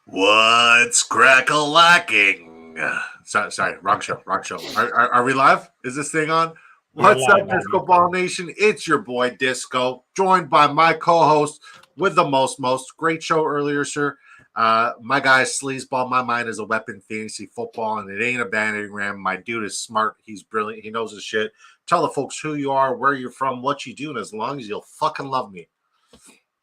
What's crack-a-lacking? Sorry, wrong show. Are we live? Is this thing on? We are What's up, live, man. Disco Ball Nation? It's your boy Disco, joined by my co-host with the most. Great show earlier, sir. My guy Sleezball. My mind is a weapon, fantasy football, and it ain't a battering ram. My dude is smart. He's brilliant. He knows his shit. Tell the folks who you are, where you're from, what you do, and as long as you'll fucking love me.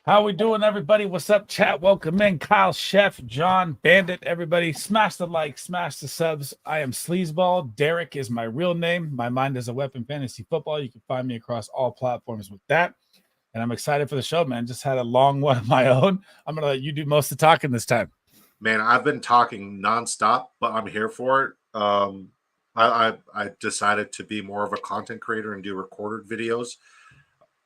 How we doing, everybody? What's up, chat? Welcome in. Kyle, Chef, John, Bandit, everybody. Smash the like, smash the subs. I am Sleezball. Derek is my real name. My mind is a weapon, fantasy football. You can find me across all platforms with that. And I'm excited for the show, man. Just had a long one of my own. I'm going to let you do most of the talking this time. Man, I've been talking nonstop, but I'm here for it. I decided to be more of a content creator and do recorded videos.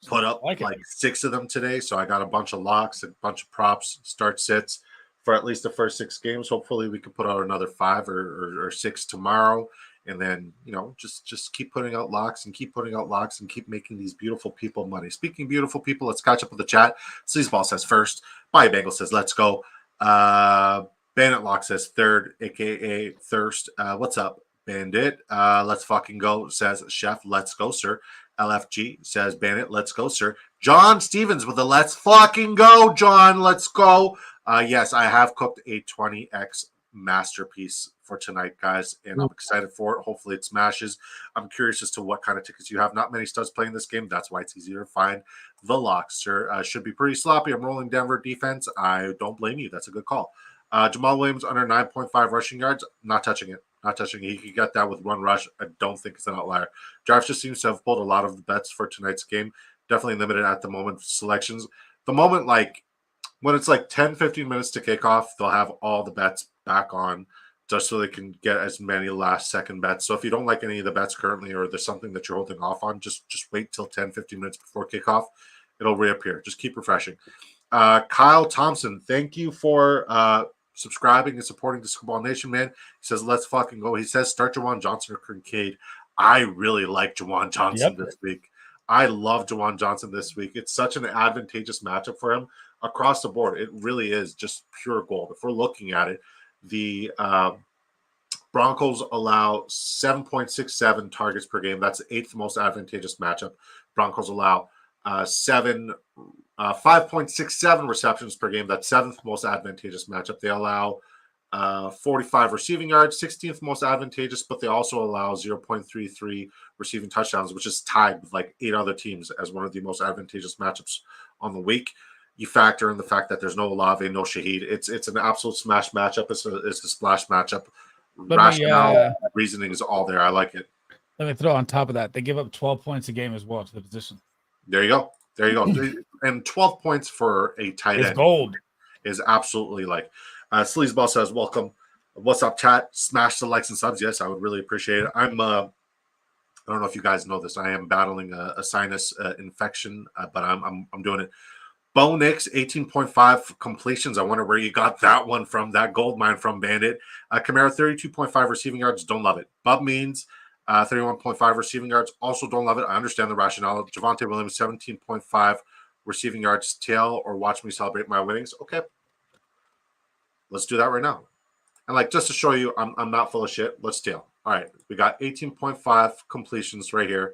Put up like 6 of them today, so I got a bunch of locks, a bunch of props, start sits for at least the first 6 games. Hopefully, we can put out another 5 or 6 tomorrow, and then just keep putting out locks and keep putting out locks and keep making these beautiful people money. Speaking of beautiful people, let's catch up with the chat. Sleazeball says first. Bobby Bangle says let's go. Bandit Lock says third, aka Thirst. What's up, Bandit? Let's fucking go, says Chef. Let's go, sir. LFG says Bandit, let's go, sir. John Stevens with a let's fucking go, John. Let's go. Yes, I have cooked a 20x masterpiece for tonight, guys, and I'm excited for it. Hopefully it smashes. I'm curious as to what kind of tickets you have. Not many studs playing this game. That's why it's easier to find the locks, sir. Should be pretty sloppy. I'm rolling Denver defense. I don't blame you. That's a good call. Jamal Williams under 9.5 rushing yards. Not touching it. He could get that with one rush. I don't think it's an outlier. Drafts just seems to have pulled a lot of the bets for tonight's game. Definitely limited at the moment selections. The moment, like, when it's like 10, 15 minutes to kick off, they'll have all the bets back on just so they can get as many last-second bets. So if you don't like any of the bets currently or there's something that you're holding off on, just wait till 10, 15 minutes before kickoff. It'll reappear. Just keep refreshing. Kyle Thompson, thank you for subscribing and supporting Disco Ball Nation, man. He says, let's fucking go. He says, start Jawan Johnson or Kincaid. I really like Jawan Johnson this week. I love Jawan Johnson this week. It's such an advantageous matchup for him across the board. It really is just pure gold. If we're looking at it, the Broncos allow 7.67 targets per game. That's the 8th most advantageous matchup. Broncos allow 5.67 receptions per game. That's 7th most advantageous matchup. They allow 45 receiving yards, 16th most advantageous, but they also allow 0.33 receiving touchdowns, which is tied with like 8 other teams as one of the most advantageous matchups on the week. You factor in the fact that there's no Olave, no Shaheed. It's an absolute smash matchup. It's a splash matchup. Rationale, reasoning is all there. I like it. Let me throw on top of that. They give up 12 points a game as well to the position. There you go. And 12 points for a tight end gold is absolutely like. Sleazeball says, welcome. What's up, chat? Smash the likes and subs. Yes, I would really appreciate it. I don't know if you guys know this. I am battling a sinus infection, but I'm doing it. Bo Nix, 18.5 completions. I wonder where you got that one from, that gold mine from, Bandit. Kamara, 32.5 receiving yards. Don't love it. Bub Means, 31.5 receiving yards. Also don't love it. I understand the rationale. Javonte Williams, 17.5 receiving yards. Tail or watch me celebrate my winnings. Okay. Let's do that right now. And like just to show you I'm not full of shit, let's tail. All right. We got 18.5 completions right here.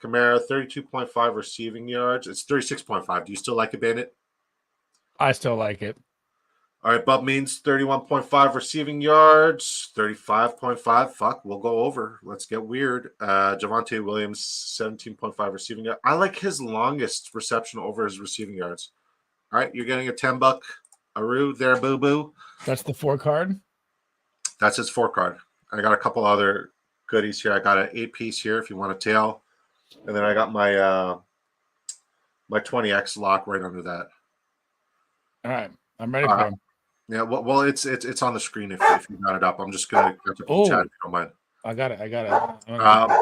Kamara, 32.5 receiving yards. It's 36.5. Do you still like it, Bandit? I still like it. All right, Bub Means 31.5 receiving yards, 35.5. Fuck, we'll go over. Let's get weird. Javonte Williams, 17.5 receiving yards. I like his longest reception over his receiving yards. All right, you're getting a $10 Aru there, boo-boo. That's the 4 card? That's his 4 card. I got a couple other goodies here. I got an 8-piece here if you want a tail. And then I got my my 20x lock right under that. All right, I'm ready for him. Yeah, well, it's on the screen if you got it up. I'm just gonna go to the chat if you don't mind. I got it.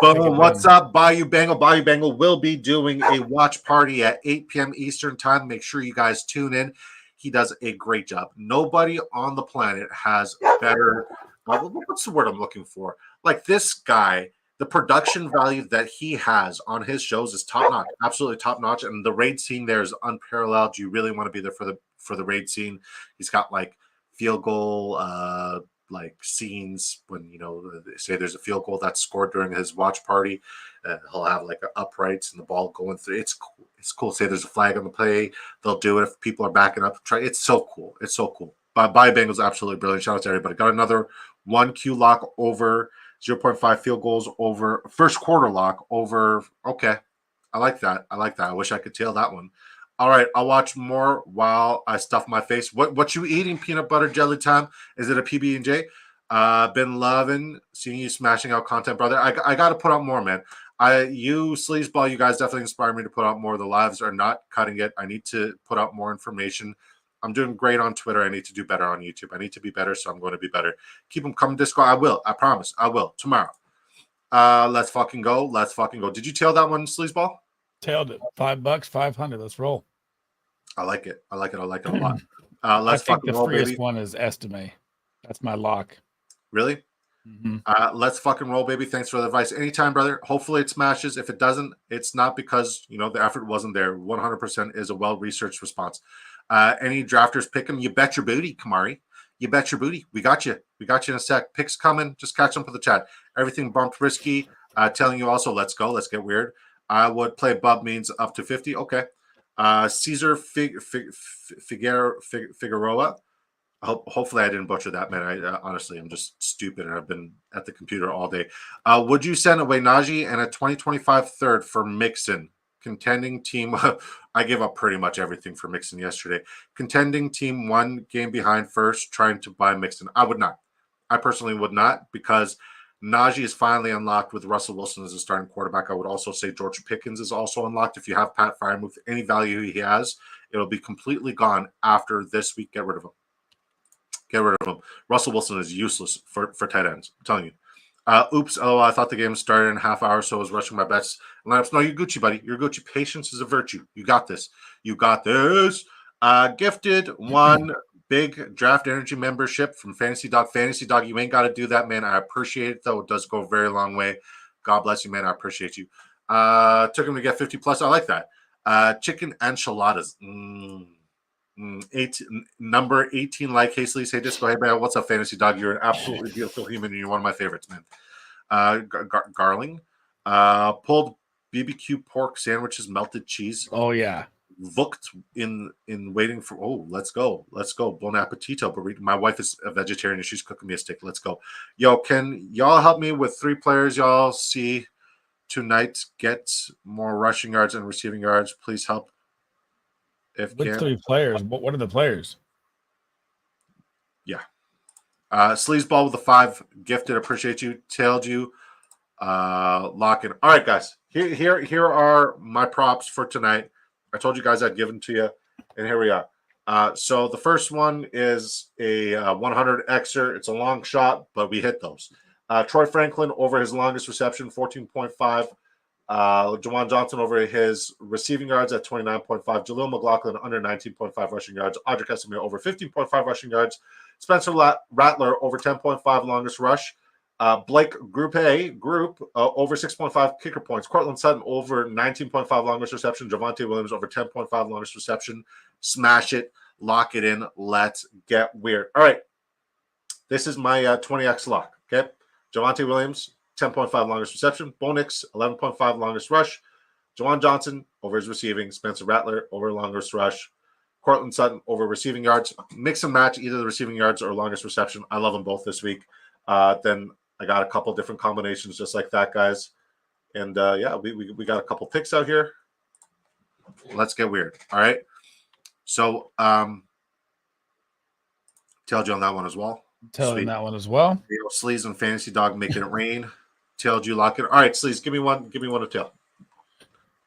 Boom. What's up, Bayou Bangle? Bayou Bangle will be doing a watch party at 8 p.m. Eastern time. Make sure you guys tune in. He does a great job. Nobody on the planet has better. What's the word I'm looking for? Like this guy. The production value that he has on his shows is top notch, absolutely top notch, and the raid scene there is unparalleled. You really want to be there for the raid scene. He's got like field goal like scenes when they say there's a field goal that's scored during his watch party. He'll have like uprights and the ball going through. It's cool. It's cool. Say there's a flag on the play, they'll do it if people are backing up. It's so cool. It's so cool. Bye Bengals, absolutely brilliant. Shout out to everybody. Got another 1Q lock over 0.5 field goals over first quarter lock over. Okay, I like that. I wish I could tail that one. All right, I'll watch more while I stuff my face. What you eating? Peanut butter jelly time? Is it a PB and J? Been loving seeing you smashing out content, brother. I got to put out more, man. You Sleezball, you guys definitely inspire me to put out more. The lives are not cutting it. I need to put out more information. I'm doing great on Twitter. I need to do better on YouTube. I need to be better, so I'm going to be better. Keep them coming, Discord. I will. I promise. I will tomorrow. Let's fucking go. Let's fucking go. Did you tail that one, Sleezeball? Tailed it. $5, 500. Let's roll. I like it. I like it a lot. Let's fucking roll, baby. The freest one is Estimate. That's my lock. Really? Mm-hmm. Let's fucking roll, baby. Thanks for the advice. Anytime, brother. Hopefully it smashes. If it doesn't, it's not because the effort wasn't there. 100% is a well-researched response. Any drafters pick them? You bet your booty, Kamari. You bet your booty. We got you. We got you in a sec. Picks coming. Just catch them for the chat. Everything bumped risky. Telling you also, let's go. Let's get weird. I would play Bub means up to 50. Okay. Caesar Figueroa. Hopefully I didn't butcher that, man. I honestly, I'm just stupid, and I've been at the computer all day. Would you send away Najee and a 2025 third for Mixon? Contending team. I gave up pretty much everything for Mixon yesterday. Contending team 1 game behind first, trying to buy Mixon. I would not. I personally would not, because Najee is finally unlocked with Russell Wilson as a starting quarterback. I would also say George Pickens is also unlocked. If you have Pat Freiermuth, any value he has, it'll be completely gone after this week. Get rid of him. Get rid of him. Russell Wilson is useless for tight ends. I'm telling you. Oops. Oh, I thought the game started in a half hour, so I was rushing my bets. Lineups. No, you're Gucci, buddy. You're Gucci. Patience is a virtue. You got this. You got this. Gifted one big draft energy membership from Fantasy Dog. Fantasy Dog, you ain't got to do that, man. I appreciate it, though. It does go a very long way. God bless you, man. I appreciate you. Took him to get 50 plus. I like that. Chicken enchiladas. Number 18, like Hastily say disco. Hey man, what's up, Fantasy Dog? You're an absolutely beautiful human, and you're one of my favorites, man. Garling, pulled BBQ pork sandwiches, melted cheese. Oh yeah, Vooked in waiting for. Oh, let's go. Bon appetito. Burrito. My wife is a vegetarian and she's cooking me a steak. Let's go. Yo, can y'all help me with 3 players y'all see tonight get more rushing yards and receiving yards? Please help. Which 3 players? What are the players? Yeah. Sleezeball with the 5 gifted. Appreciate you. Tailed you. Lock in. All right, guys. Here are my props for tonight. I told you guys I'd give them to you, and here we are. So the first one is a 100 Xer. It's a long shot, but we hit those. Troy Franklin over his longest reception, 14.5. Jawan Johnson over his receiving yards at 29.5. Jaleel McLaughlin under 19.5 rushing yards. Audric Estimate over 15.5 rushing yards. Spencer Rattler over 10.5 longest rush. Blake Group over 6.5 kicker points. Cortland Sutton over 19.5 longest reception. Javonte Williams over 10.5 longest reception. Smash it. Lock it in. Let's get weird. All right. This is my 20X lock. Okay. Javonte Williams, 10.5 longest reception. Bo Nix, 11.5 longest rush. Jawan Johnson over his receiving. Spencer Rattler over longest rush. Cortland Sutton over receiving yards. Mix and match either the receiving yards or longest reception. I love them both this week. Then I got a couple different combinations just like that, guys. And yeah, we got a couple picks out here. Let's get weird. All right. So tailed you on that one as well. Tailed that one as well. Sleaze and Fantasy Dog making it rain. Tailed you, lock it. All right, Sleaze, give me one to tail.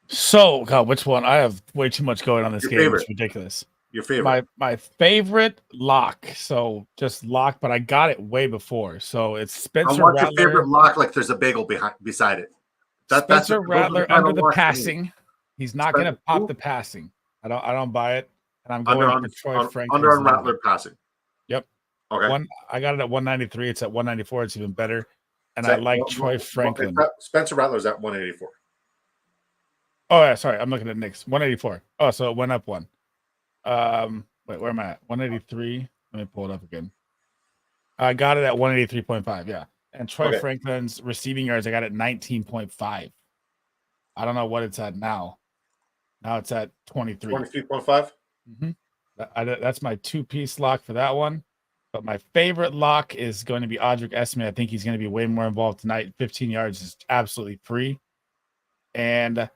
So, God, which one? I have way too much going on this game. Favorite. It's ridiculous. Your favorite. My favorite lock. So just lock, but I got it way before. So it's Spencer I want Rattler. Your favorite lock like there's a bagel beside it. Spencer Rattler under the passing. He's not going to pop the passing. I don't buy it. And I'm going for Troy Franklin. Under on Rattler passing. Yep. Okay. I got it at 193. It's at 194. It's even better. And I like Troy Franklin. Spencer Rattler's at 184. Oh, yeah. Sorry. I'm looking at Knicks. 184. Oh, so it went up one. Wait, where am I at? 183. Let me pull it up again. I got it at 183.5. Yeah. And Troy Franklin's receiving yards, I got it 19.5. I don't know what it's at now. Now it's at 23. 23.5? Mm-hmm. That's my two-piece lock for that one. But my favorite lock is going to be Audric Esme. I think he's going to be way more involved tonight. 15 yards is absolutely free. And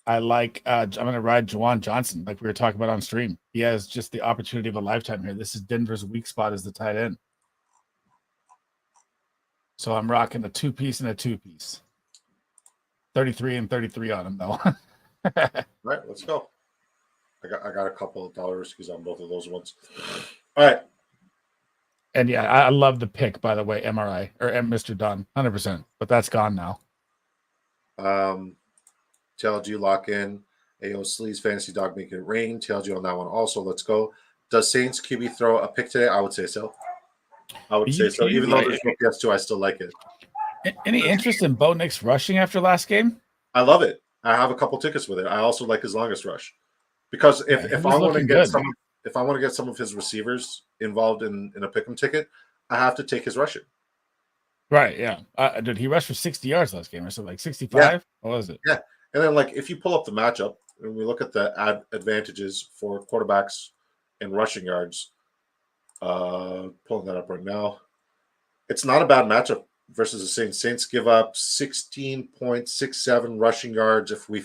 I like, I'm going to ride Juwan Johnson, like we were talking about on stream. He has just the opportunity of a lifetime here. This is Denver's weak spot as the tight end. So I'm rocking a two-piece and a two-piece. 33 and 33 on him, though. All right, let's go. I got a couple of dollars because on both of those ones. All right. And yeah, I love the pick, by the way, MRI or Mr. Dunn, 100%. But that's gone now. TLG lock in. AO Sleaze Fantasy Dog make it rain. TLG on that one also. Let's go. Does Saints QB throw a pick today? I would say so. Even though there's no PS2, I still like it. Any interest in Bo Nix rushing after last game? I love it. I have a couple tickets with it. I also like his longest rush. Because if I want to get some of his receivers involved in a pick'em ticket, I have to take his rushing. Right, yeah. Did he rush for 60 yards last game or something? Like 65? Yeah. What was it? Yeah. And then, like, if you pull up the matchup and we look at the advantages for quarterbacks and rushing yards, pulling that up right now, it's not a bad matchup versus the Saints. Saints give up 16.67 rushing yards. If we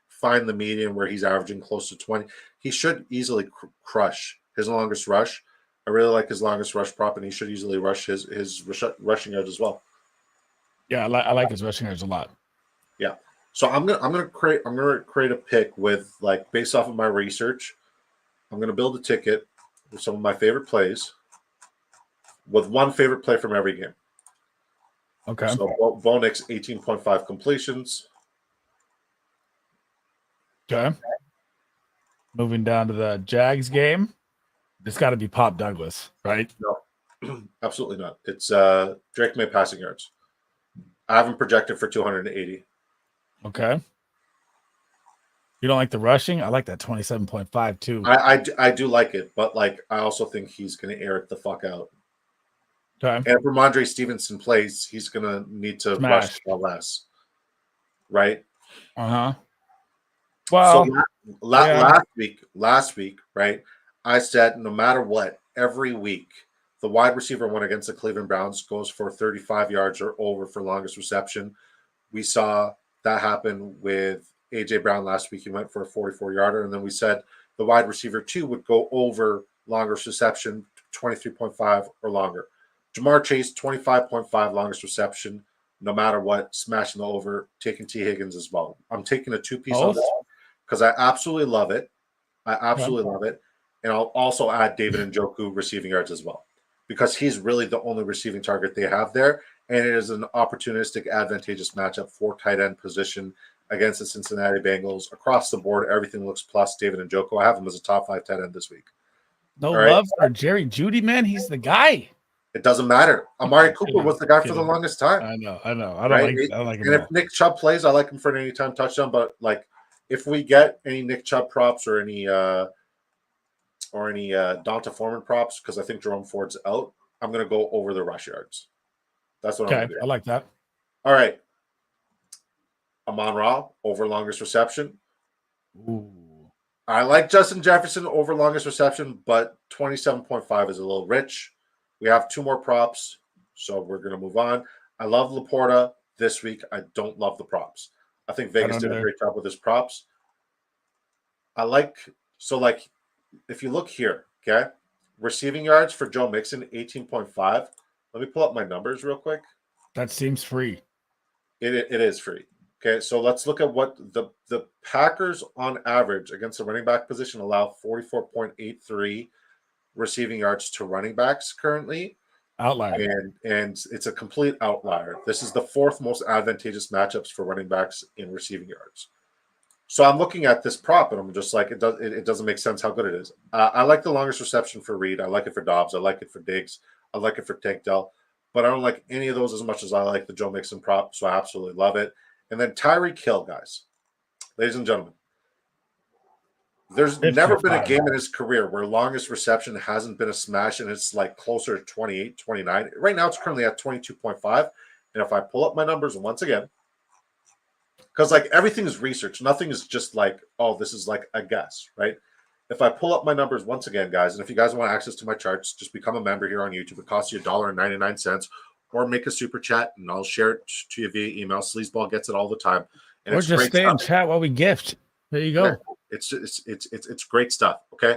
find the median where he's averaging close to 20, he should easily crush his longest rush. I really like his longest rush prop, and he should easily rush his rushing yards as well. Yeah, I like his rushing yards a lot. Yeah. So I'm gonna create a pick with, like, based off of my research. I'm gonna build a ticket with some of my favorite plays, with one favorite play from every game. Okay. So Bo Nix 18.5 completions. Okay. Moving down to the Jags game. It's got to be Pop Douglas, right? No, absolutely not. It's Drake May passing yards. I have him projected for 280. Okay. You don't like the rushing? I like that 27.5 too. I do like it, but, like, I also think he's going to air it the fuck out. Okay. And if Ramondre Stevenson plays, he's going to need to rush less. Right? Uh-huh. Well, so last week, right, I said no matter what, every week, the wide receiver one against the Cleveland Browns goes for 35 yards or over for longest reception. We saw that happen with A.J. Brown last week. He went for a 44-yarder. And then we said the wide receiver 2 would go over longest reception, 23.5 or longer. Jamar Chase, 25.5 longest reception, no matter what, smashing the over, taking T. Higgins as well. I'm taking a two-piece on this because I absolutely love it. Love it. And I'll also add David Njoku receiving yards as well, because he's really the only receiving target they have there. And it is an opportunistic, advantageous matchup for tight end position against the Cincinnati Bengals. Across the board, everything looks plus David Njoku. I have him as a top 5 tight end this week. No love for Jerry Jeudy, man. He's the guy. It doesn't matter. Amari Cooper was the guy for the longest time. I know. I don't like him. And if Nick Chubb plays, I like him for an anytime touchdown. But, like, if we get any Nick Chubb props or any Donta Foreman props, because I think Jerome Ford's out, I'm going to go over the rush yards. That's what I'm going to do. I like that. All right. Amon-Ra over longest reception. Ooh. I like Justin Jefferson over longest reception, but 27.5 is a little rich. We have 2 more props, so we're going to move on. I love Laporta this week. I don't love the props. I think Vegas did a great job with his props. If you look here, okay, receiving yards for Joe Mixon, 18.5. Let me pull up my numbers real quick. That seems free. It is free. Okay, so let's look at what the Packers on average against the running back position allow 44.83 receiving yards to running backs currently. Outlier. And it's a complete outlier. This is the 4th most advantageous matchups for running backs in receiving yards. So I'm looking at this prop and I'm just like, it doesn't make sense how good it is. I like the longest reception for Reed. I like it for Dobbs. I like it for Diggs. I like it for Tank Dell. But I don't like any of those as much as I like the Joe Mixon prop. So I absolutely love it. And then Tyreek Hill, guys. Ladies and gentlemen. There's never been a game in his career where longest reception hasn't been a smash, and it's like closer to 28, 29. Right now, it's currently at 22.5. And if I pull up my numbers once again, because like everything is research, nothing is just like, oh, this is like a guess, right? If I pull up my numbers once again, guys, and if you guys want access to my charts, just become a member here on YouTube. It costs you $1.99, or make a super chat, and I'll share it to you via email. Sleezeball gets it all the time, and or it's just great stay stuff. in chat while we gift. There you go. Yeah, it's great stuff. Okay,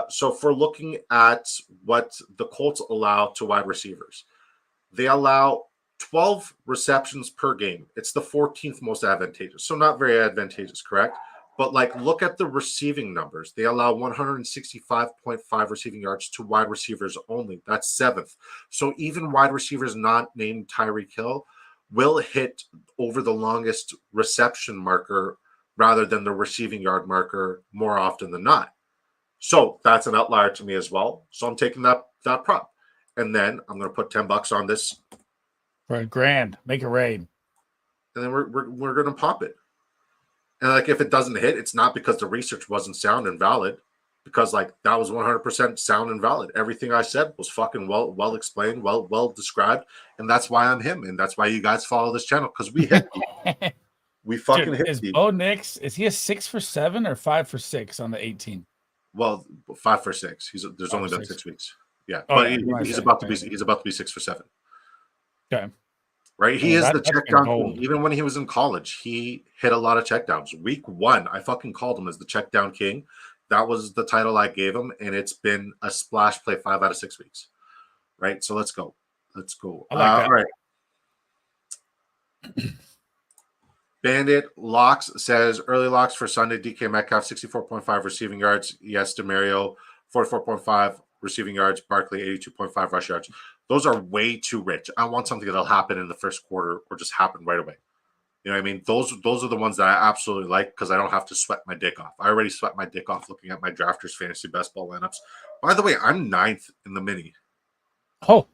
so if we're looking at what the Colts allow to wide receivers, they allow 12 receptions per game. It's the 14th most advantageous. So not very advantageous, correct? But like look at the receiving numbers. They allow 165.5 receiving yards to wide receivers only. That's 7th. So even wide receivers not named Tyreek Hill will hit over the longest reception marker rather than the receiving yard marker more often than not. So that's an outlier to me as well. So I'm taking that prop. And then I'm going to put $10 on this for $1,000. Make it rain. And then we're going to pop it. And like if it doesn't hit, it's not because the research wasn't sound and valid, because like that was 100% sound and valid. Everything I said was fucking well explained, well described, and that's why I'm him, and that's why you guys follow this channel, because we hit deep. We fucking hit is deep. Bo Nix, is he a 6 for 7 or 5 for 6 on the 18? Well, 5 for 6. There's only been 6 weeks. Yeah, oh, but yeah, he's about to be 6 for 7. Okay. Right, he is the check down king. Even when he was in college, he hit a lot of check downs. Week 1, I fucking called him as the check down king. That was the title I gave him, and it's been a splash play 5 out of 6 weeks. Right, so let's go. I like that. All right. Bandit Locks says early locks for Sunday. DK Metcalf 64.5 receiving yards. Yes, Demario 44.5 receiving yards. Barkley 82.5 rush yards. Those are way too rich. I want something that'll happen in the first quarter or just happen right away. You know what I mean? Those are the ones that I absolutely like because I don't have to sweat my dick off. I already sweat my dick off looking at my drafters fantasy best ball lineups. By the way, I'm 9th in the mini. Oh.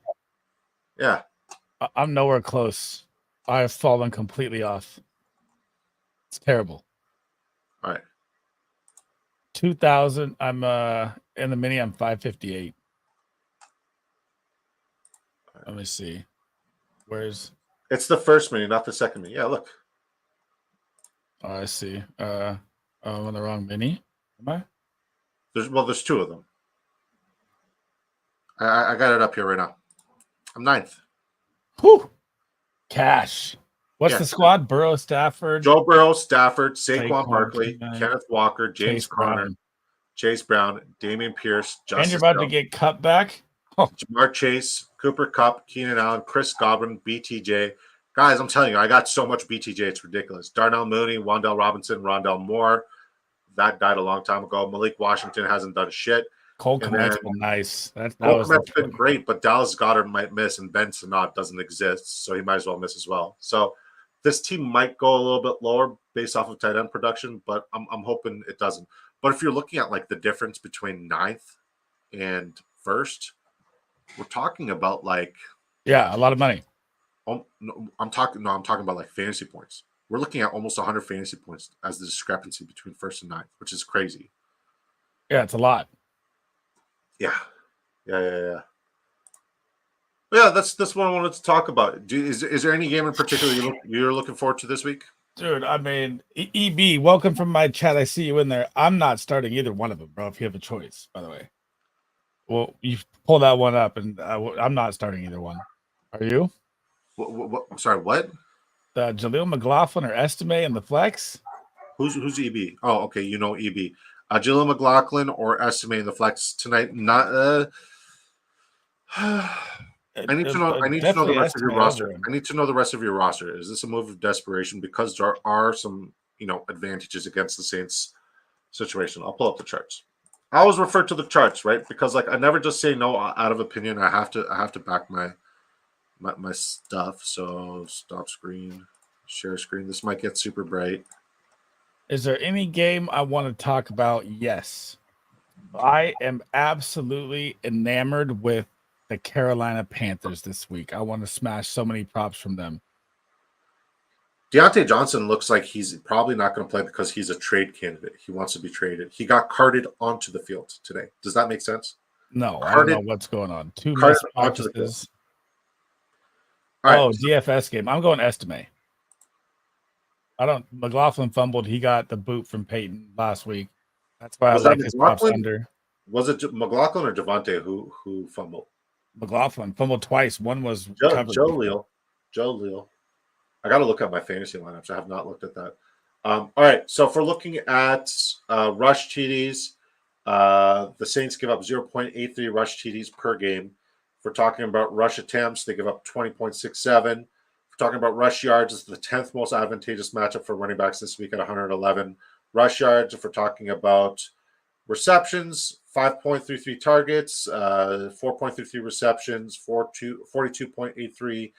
Yeah. I'm nowhere close. I've fallen completely off. It's terrible. All right. 2,000. I'm in the mini. I'm 558. Let me see. Where's? It's the first mini, not the second mini. Yeah, look. Oh, I see. I'm on the wrong mini. Am I? There's 2 of them. I got it up here right now. I'm 9th. Whew. Cash. What's the squad? Burrow, Stafford. Joe Burrow, Stafford, Saquon Barkley, Kenneth Walker, James Conner, Chase Brown, Dameon Pierce, Justin. And you're about to get cut back? Oh. Jamar Chase, Cooper Kupp, Keenan Allen, Chris Godwin, BTJ. Guys, I'm telling you, I got so much BTJ, it's ridiculous. Darnell Mooney, Wan'Dale Robinson, Rondell Moore. That died a long time ago. Malik Washington hasn't done shit. Cole Kmet's been nice. Cole Kmet's been great, but Dallas Goedert might miss, and Ben Sinnott doesn't exist, so he might as well miss as well. So this team might go a little bit lower based off of tight end production, but I'm hoping it doesn't. But if you're looking at like the difference between 9th and 1st, we're talking about like a lot of money. I'm talking about like fantasy points. We're looking at almost 100 fantasy points as the discrepancy between 1st and 9th, which is crazy. Yeah, it's a lot. Yeah. Yeah, that's what I wanted to talk about. Is there any game in particular you're looking forward to this week? Dude, I mean, EB, welcome from my chat. I see you in there. I'm not starting either one of them, bro, if you have a choice, by the way. Well, you pull that one up, and I'm not starting either one. Are you? What? Sorry, what? The Jaleel McLaughlin or Estime in the flex? Who's EB? Oh, okay, you know EB. Jaleel McLaughlin or Estime in the flex tonight? Not. I need to know the rest of your roster. I need to know the rest of your roster. Is this a move of desperation? Because there are some, advantages against the Saints situation. I'll pull up the charts. I always refer to the charts, right? Because I never just say no out of opinion. I have to back my stuff. So stop screen, share screen. This might get super bright. Is there any game I want to talk about? Yes. I am absolutely enamored with the Carolina Panthers this week. I want to smash so many props from them. Deontay Johnson looks like he's probably not going to play because he's a trade candidate. He wants to be traded. He got carted onto the field today. Does that make sense? No, I don't know what's going on. 2 Carted missed onto the field. practices. All right. DFS game. I'm going Estime. McLaughlin fumbled. He got the boot from Peyton last week. That's why I like his props under. Was it McLaughlin or Javante who fumbled? McLaughlin fumbled twice. One was covered. Joe Leal. I got to look at my fantasy lineups. I have not looked at that. All right. So if we're looking at rush TDs, the Saints give up 0.83 rush TDs per game. If we're talking about rush attempts, they give up 20.67. Talking about rush yards, is the 10th most advantageous matchup for running backs this week at 111 rush yards. If we're talking about receptions, 5.33 targets, 4.33 receptions, 42.83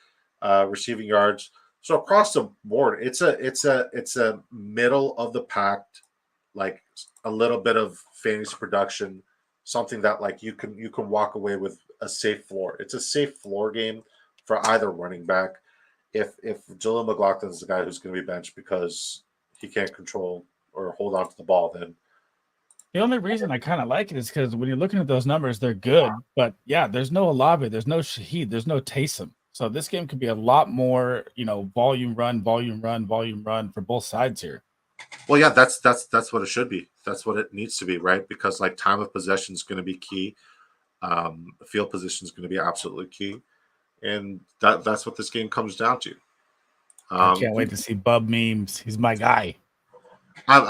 receiving yards. So across the board, it's a middle of the pack, like a little bit of fantasy production, something that like you can walk away with a safe floor. It's a safe floor game for either running back. If Jaleel McLaughlin is the guy who's going to be benched because he can't control or hold on to the ball, then the only reason I kind of like it is because when you're looking at those numbers, they're good. But yeah, there's no Olave, there's no Shaheed, there's no Taysom. So this game could be a lot more, volume run for both sides here. Well, yeah, that's what it should be. That's what it needs to be, right? Because like time of possession is going to be key. Field position is going to be absolutely key. And that's what this game comes down to. I can't wait to see Bub memes. He's my guy. I'm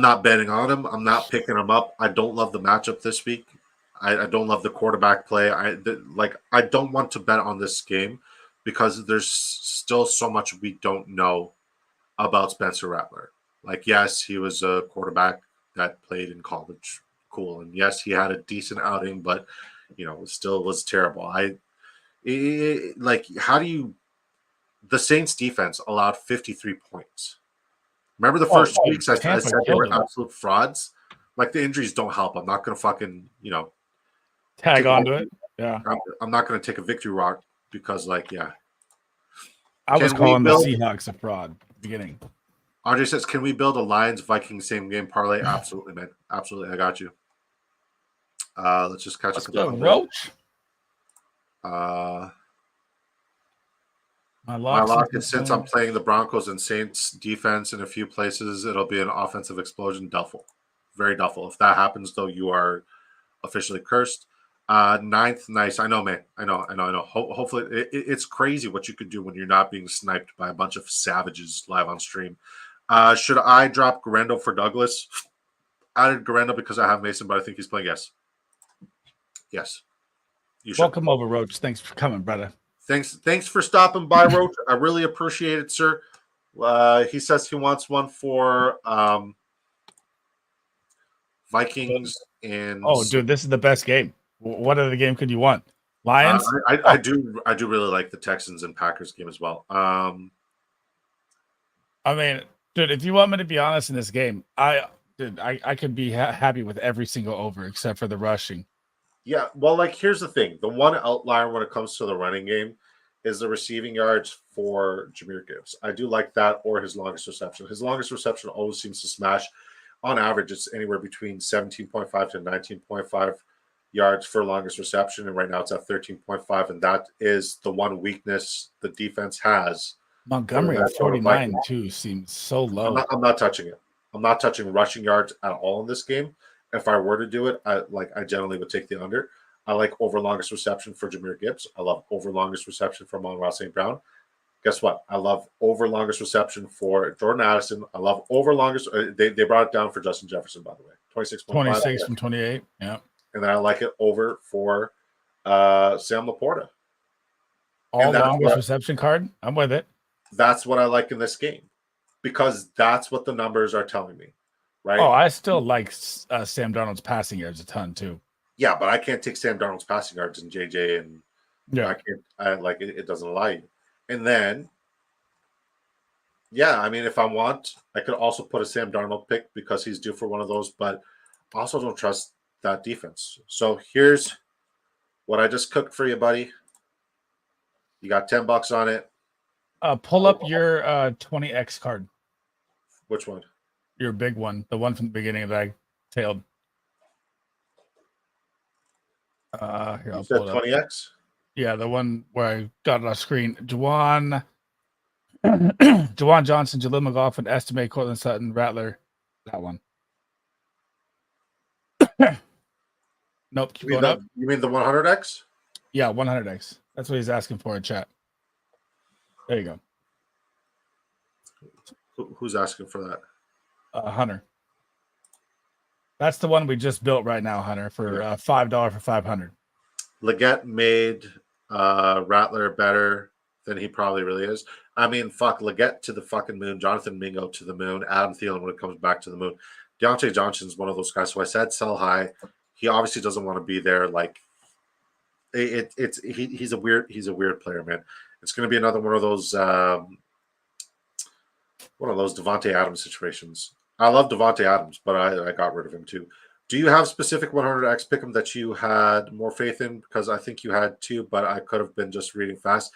not betting on him. I'm not picking him up. I don't love the matchup this week. I don't love the quarterback play. I don't want to bet on this game because there's still so much we don't know about Spencer Rattler. Like, yes, he was a quarterback that played in college. Cool. And yes, he had a decent outing, but it still was terrible. How do you – the Saints defense allowed 53 points. Remember the first 2 weeks I said they were absolute frauds? Like, the injuries don't help. I'm not going to fucking, tag onto it. Yeah. I'm not going to take a victory rock because, I was calling the Seahawks a fraud at the beginning. Andre says, can we build a Lions-Vikings same-game parlay? Absolutely, man. Absolutely. I got you. Let's just catch up with that. Roach. My lock is since I'm playing the Broncos and Saints defense in a few places, it'll be an offensive explosion. Doubtful. Very doubtful. If that happens, though, you are officially cursed. 9th, nice. I know, man. I know. Hopefully, it's crazy what you could do when you're not being sniped by a bunch of savages live on stream. Should I drop Garendo for Douglas? I added Garendo because I have Mason, but I think he's playing yes. Yes. You should. Welcome over, Roach. Thanks for coming, brother. Thanks for stopping by, Roach. I really appreciate it, sir. He says he wants one for Vikings and. Oh, dude, this is the best game. What other game could you want? Lions. I do really like the Texans and Packers game as well. I mean, dude, if you want me to be honest in this game, I could be happy with every single over except for the rushing. Yeah, well, here's the thing. The one outlier when it comes to the running game is the receiving yards for Jahmyr Gibbs. I do like that, or his longest reception. His longest reception always seems to smash. On average, it's anywhere between 17.5 to 19.5 yards for longest reception, and right now it's at 13.5, and that is the one weakness the defense has. Montgomery at 49 too seems so low. I'm not touching it. I'm not touching rushing yards at all in this game. If I were to do it, I generally would take the under. I like over longest reception for Jahmyr Gibbs. I love over longest reception for Amon-Ra St. Brown. Guess what? I love over longest reception for Jordan Addison. I love over longest. They brought it down for Justin Jefferson, by the way. 26 from 28. Yeah. And then I like it over for Sam Laporta. All longest reception card. I'm with it. That's what I like in this game because that's what the numbers are telling me. Right? Oh, I still like Sam Darnold's passing yards a ton too. Yeah, but I can't take Sam Darnold's passing yards and JJ, and yeah, I can't. It doesn't allow you. And then, yeah, I mean, if I want, I could also put a Sam Darnold pick because he's due for one of those. But I also don't trust that defense. So here's what I just cooked for you, buddy. You got $10 on it. Pull up your 20x card. Which one? Your big one, the one from the beginning that I tailed. Here, You I'll said pull it up. 20x? Yeah, the one where I got it off screen. Juwan Johnson, Jalil McLaughlin, Estimate, Cortland Sutton, Rattler. That one. Nope, keep going up. You mean the 100x? Yeah, 100x. That's what he's asking for in chat. There you go. Who's asking for that? Hunter. That's the one we just built right now, Hunter, for $5 for 500. Leggett made Rattler better than he probably really is. I mean, fuck, Leggett to the fucking moon, Jonathan Mingo to the moon, Adam Thielen when it comes back to the moon. Deontay Johnson's one of those guys. So I said sell high. He obviously doesn't want to be there. Like he's a weird player, man. It's going to be another one of those Devontae Adams situations. I love Devontae Adams, but I got rid of him too. Do you have specific 100x pick'em that you had more faith in? Because I think you had two, but I could have been just reading fast.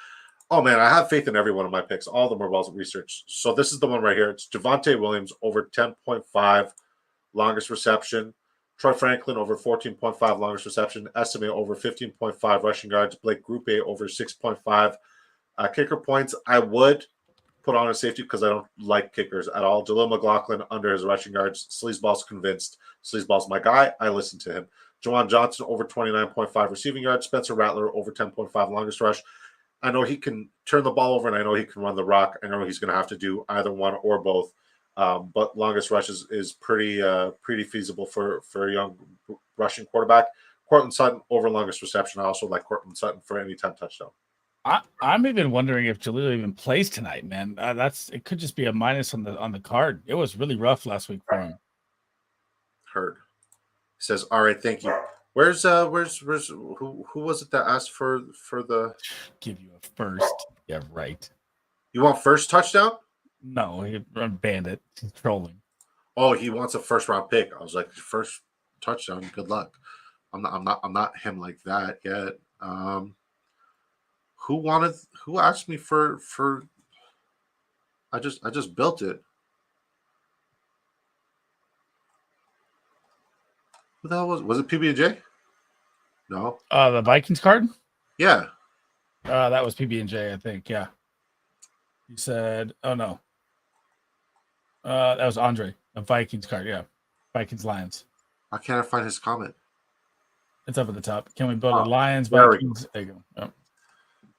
Oh man, I have faith in every one of my picks. All of them are well researched. So this is the one right here. It's Javonte Williams over 10.5 longest reception. Troy Franklin over 14.5 longest reception. Estimate over 15.5 rushing yards. Blake Grupe over 6.5 kicker points. I would put on a safety because I don't like kickers at all. Jalil McLaughlin under his rushing yards. Sleezeball's convinced. Sleezeball's my guy. I listen to him. Juwan Johnson over 29.5 receiving yards. Spencer Rattler over 10.5 longest rush. I know he can turn the ball over, and I know he can run the rock. I know he's going to have to do either one or both. But longest rush is pretty feasible for a young rushing quarterback. Cortland Sutton over longest reception. I also like Cortland Sutton for any 10 touchdown. I'm even wondering if Jalil even plays tonight, man. It could just be a minus on the card. It was really rough last week for him. Heard. He says, "All right, thank you." Where's who was it that asked for the give you a first? Yeah, right. You want first touchdown? No, he banned it. He's trolling. Oh, he wants a first round pick. I was like, first touchdown. Good luck. I'm not him like that yet. Who asked me for I just built it. Who the hell was it PB&J? No. The Vikings card? Yeah. That was PB&J, I think. Yeah. He said, oh no. That was Andre, a Vikings card, yeah. Vikings Lions. Why can't I find his comment? It's up at the top. Can we build a Lions Vikings? There you go. Oh.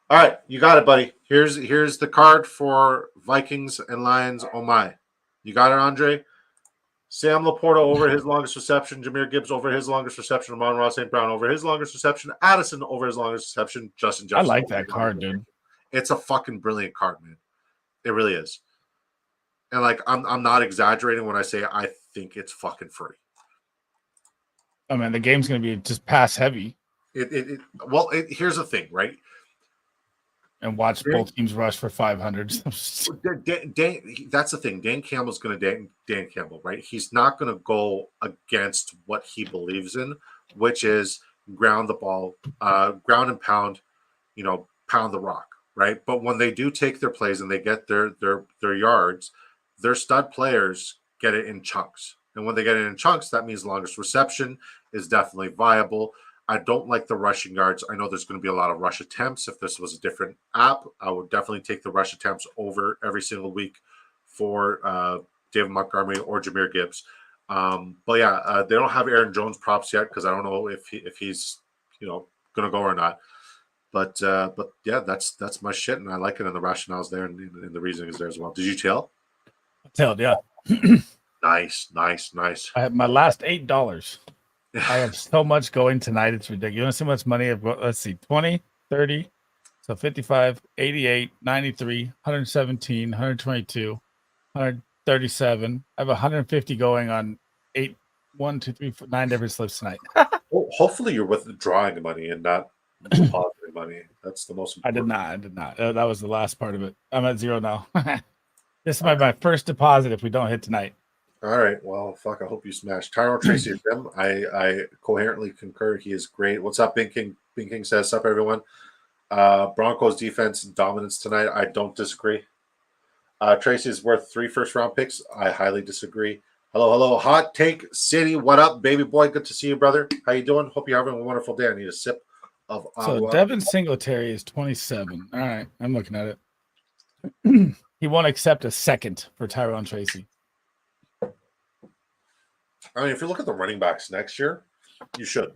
All right, you got it, buddy. Here's the card for Vikings and Lions. Oh my. You got it, Andre? Sam Laporta over his longest reception. Jahmyr Gibbs over his longest reception. Amon-Ra St. Brown over his longest reception. Addison over his longest reception. Justin Jefferson. I like that card, dude. It's a fucking brilliant card, man. It really is. And like I'm not exaggerating when I say I think it's fucking free. I mean, the game's going to be just pass heavy. Here's the thing, right? And watch both teams rush for 500. That's the thing. Dan Campbell's going to Dan Campbell, right? He's not going to go against what he believes in, which is ground the ball, ground and pound, pound the rock, right? But when they do take their plays and they get their yards, their stud players get it in chunks. And when they get it in chunks, that means longest reception is definitely viable. I don't like the rushing yards. I know there's going to be a lot of rush attempts. If this was a different app, I would definitely take the rush attempts over every single week for David Montgomery or Jahmyr Gibbs. But yeah, they don't have Aaron Jones props yet because I don't know if he's going to go or not. But yeah, that's my shit, and I like it, and the rationale's there, and the reasoning is there as well. Did you tail? Tailed, yeah. Nice. I have my last $8. I have so much going tonight. It's ridiculous. You want to see how much money I've got? Let's see, 20, 30, so 55, 88, 93, 117, 122, 137. I have 150 going on 8, 1, 2, 3, 4, 9 different slips tonight. Well, hopefully you're withdrawing money and not depositing money. That's the most important. I did not. That was the last part of it. I'm at zero now. This is my first deposit if we don't hit tonight. All right. Well, fuck. I hope you smash. Tyrone Tracy is him. I coherently concur. He is great. What's up, Bing King? Bing King says, "Sup, everyone." Broncos defense dominance tonight. I don't disagree. Tracy is worth 3 first-round picks. I highly disagree. Hello. Hot Take City. What up, baby boy? Good to see you, brother. How you doing? Hope you're having a wonderful day. I need a sip of agua. So Devin Singletary is 27. All right, I'm looking at it. He won't accept a second for Tyrone Tracy. I mean, if you look at the running backs next year, you should.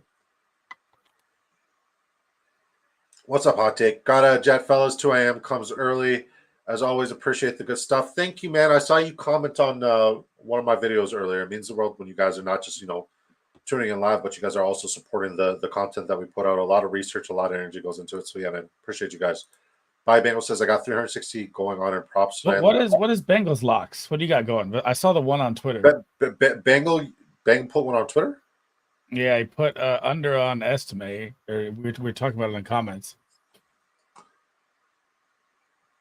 What's up, Hot Take? Got a jet, fellas. 2 a.m. comes early. As always, appreciate the good stuff. Thank you, man. I saw you comment on one of my videos earlier. It means the world when you guys are not just, tuning in live, but you guys are also supporting the content that we put out. A lot of research, a lot of energy goes into it. So, yeah, man, appreciate you guys. Bye, Bengal says, I got 360 going on in props. What is Bengals locks? What do you got going? I saw the one on Twitter. Bengal put one on Twitter? Yeah, he put under on estimate. Or we were talking about it in the comments.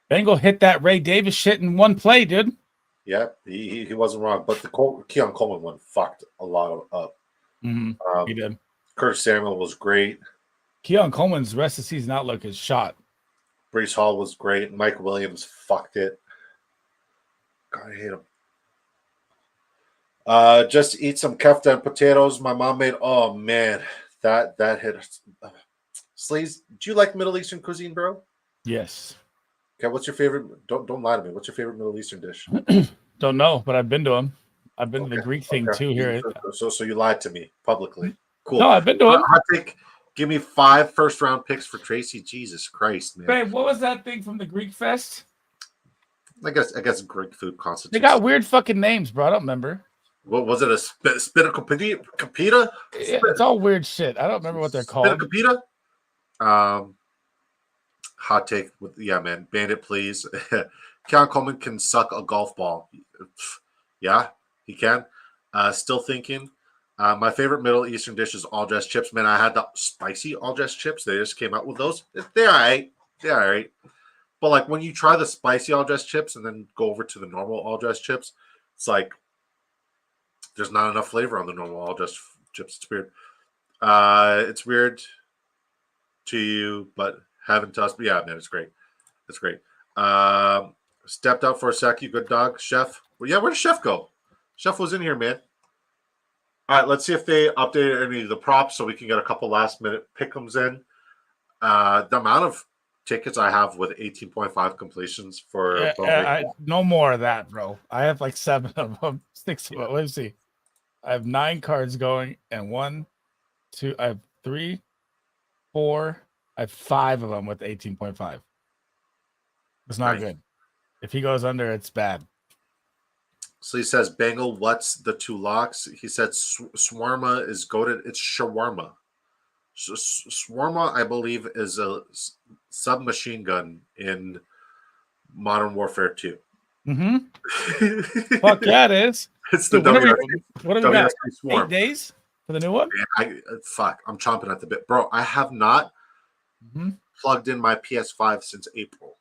Bengal hit that Ray Davis shit in one play, dude. Yeah, he wasn't wrong. But the Keon Coleman one fucked a lot up. Mm-hmm. He did. Curtis Samuel was great. Keon Coleman's rest of the season outlook is shot. Brees Hall was great. Mike Williams fucked it. God, I hate him. Just eat some kefta and potatoes. My mom made. Oh man, that hit. Sleaze, do you like Middle Eastern cuisine, bro? Yes. Okay, what's your favorite? Don't lie to me. What's your favorite Middle Eastern dish? Don't know, but I've been to them. I've been to the Greek thing too here. So you lied to me publicly. Cool. No, I've been to them. I think. Give me 5 first-round picks for Tracy. Jesus Christ, man! Babe, what was that thing from the Greek Fest? I guess Greek food constitutes. They got weird fucking names, bro. I don't remember. What was it? A Spinacopita? Yeah, it's all weird shit. I don't remember what they're called. Spinacopita? Hot take with man. Bandit, please. Keon Coleman can suck a golf ball. Yeah, he can. Still thinking. My favorite Middle Eastern dish is all dressed chips. Man, I had the spicy all dressed chips. They just came out with those. They're all right. They're all right. But like when you try the spicy all dressed chips and then go over to the normal all dressed chips, it's like there's not enough flavor on the normal all dressed chips. It's weird. It's weird to you, but haven't to us. But yeah, man, it's great. It's great. Stepped out for a sec. You good dog, Chef? Well, yeah, where did Chef go? Chef was in here, man. All right, let's see if they updated any of the props so we can get a couple last-minute pick'ems in. The amount of tickets I have with 18.5 completions for no more of that, bro. I have like 7 of them, 6 of them. Let's see. I have 9 cards going, and 1, 2. I have 3, 4. I have 5 of them with 18.5. It's not good. If he goes under, it's bad. So he says, Bengal, what's the 2 locks? He said Swarma is goated. It's shawarma. Swarma, I believe, is a submachine gun in Modern Warfare 2. Mm-hmm. Fuck yeah, it is. It's the what have we got? Swarm. 8 days for the new one? Man, I'm chomping at the bit. Bro, I have not plugged in my PS5 since April.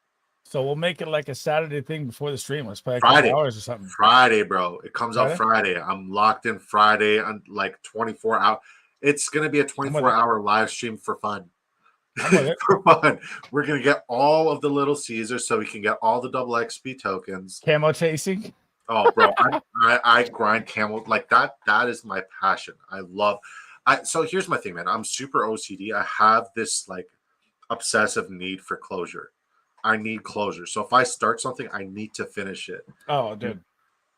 So we'll make it like a Saturday thing before the stream. Let's play a couple hours or something. Friday, bro. It comes out Friday. I'm locked in Friday on like 24 hours. It's going to be a 24-hour live stream for fun. For fun. We're going to get all of the Little Caesars so we can get all the double XP tokens. Camo chasing? Oh, bro. I grind camo. Like that. That is my passion. I love. So here's my thing, man. I'm super OCD. I have this like obsessive need for closure. I need closure. So if I start something, I need to finish it. Oh, dude.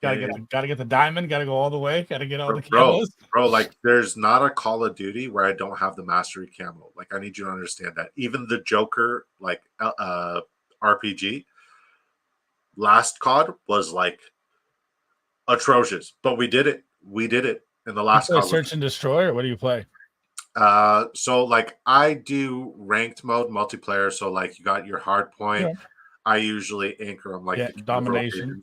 Gotta get the diamond, gotta go all the way, gotta get all the camos. Bro, like there's not a Call of Duty where I don't have the mastery camo. Like I need you to understand that. Even the Joker, like RPG, last COD was like atrocious. But we did it. We did it in the last COD. Search and destroy, or what do you play? So like I do ranked mode multiplayer. So like you got your hard point. Yeah. I usually anchor them like domination.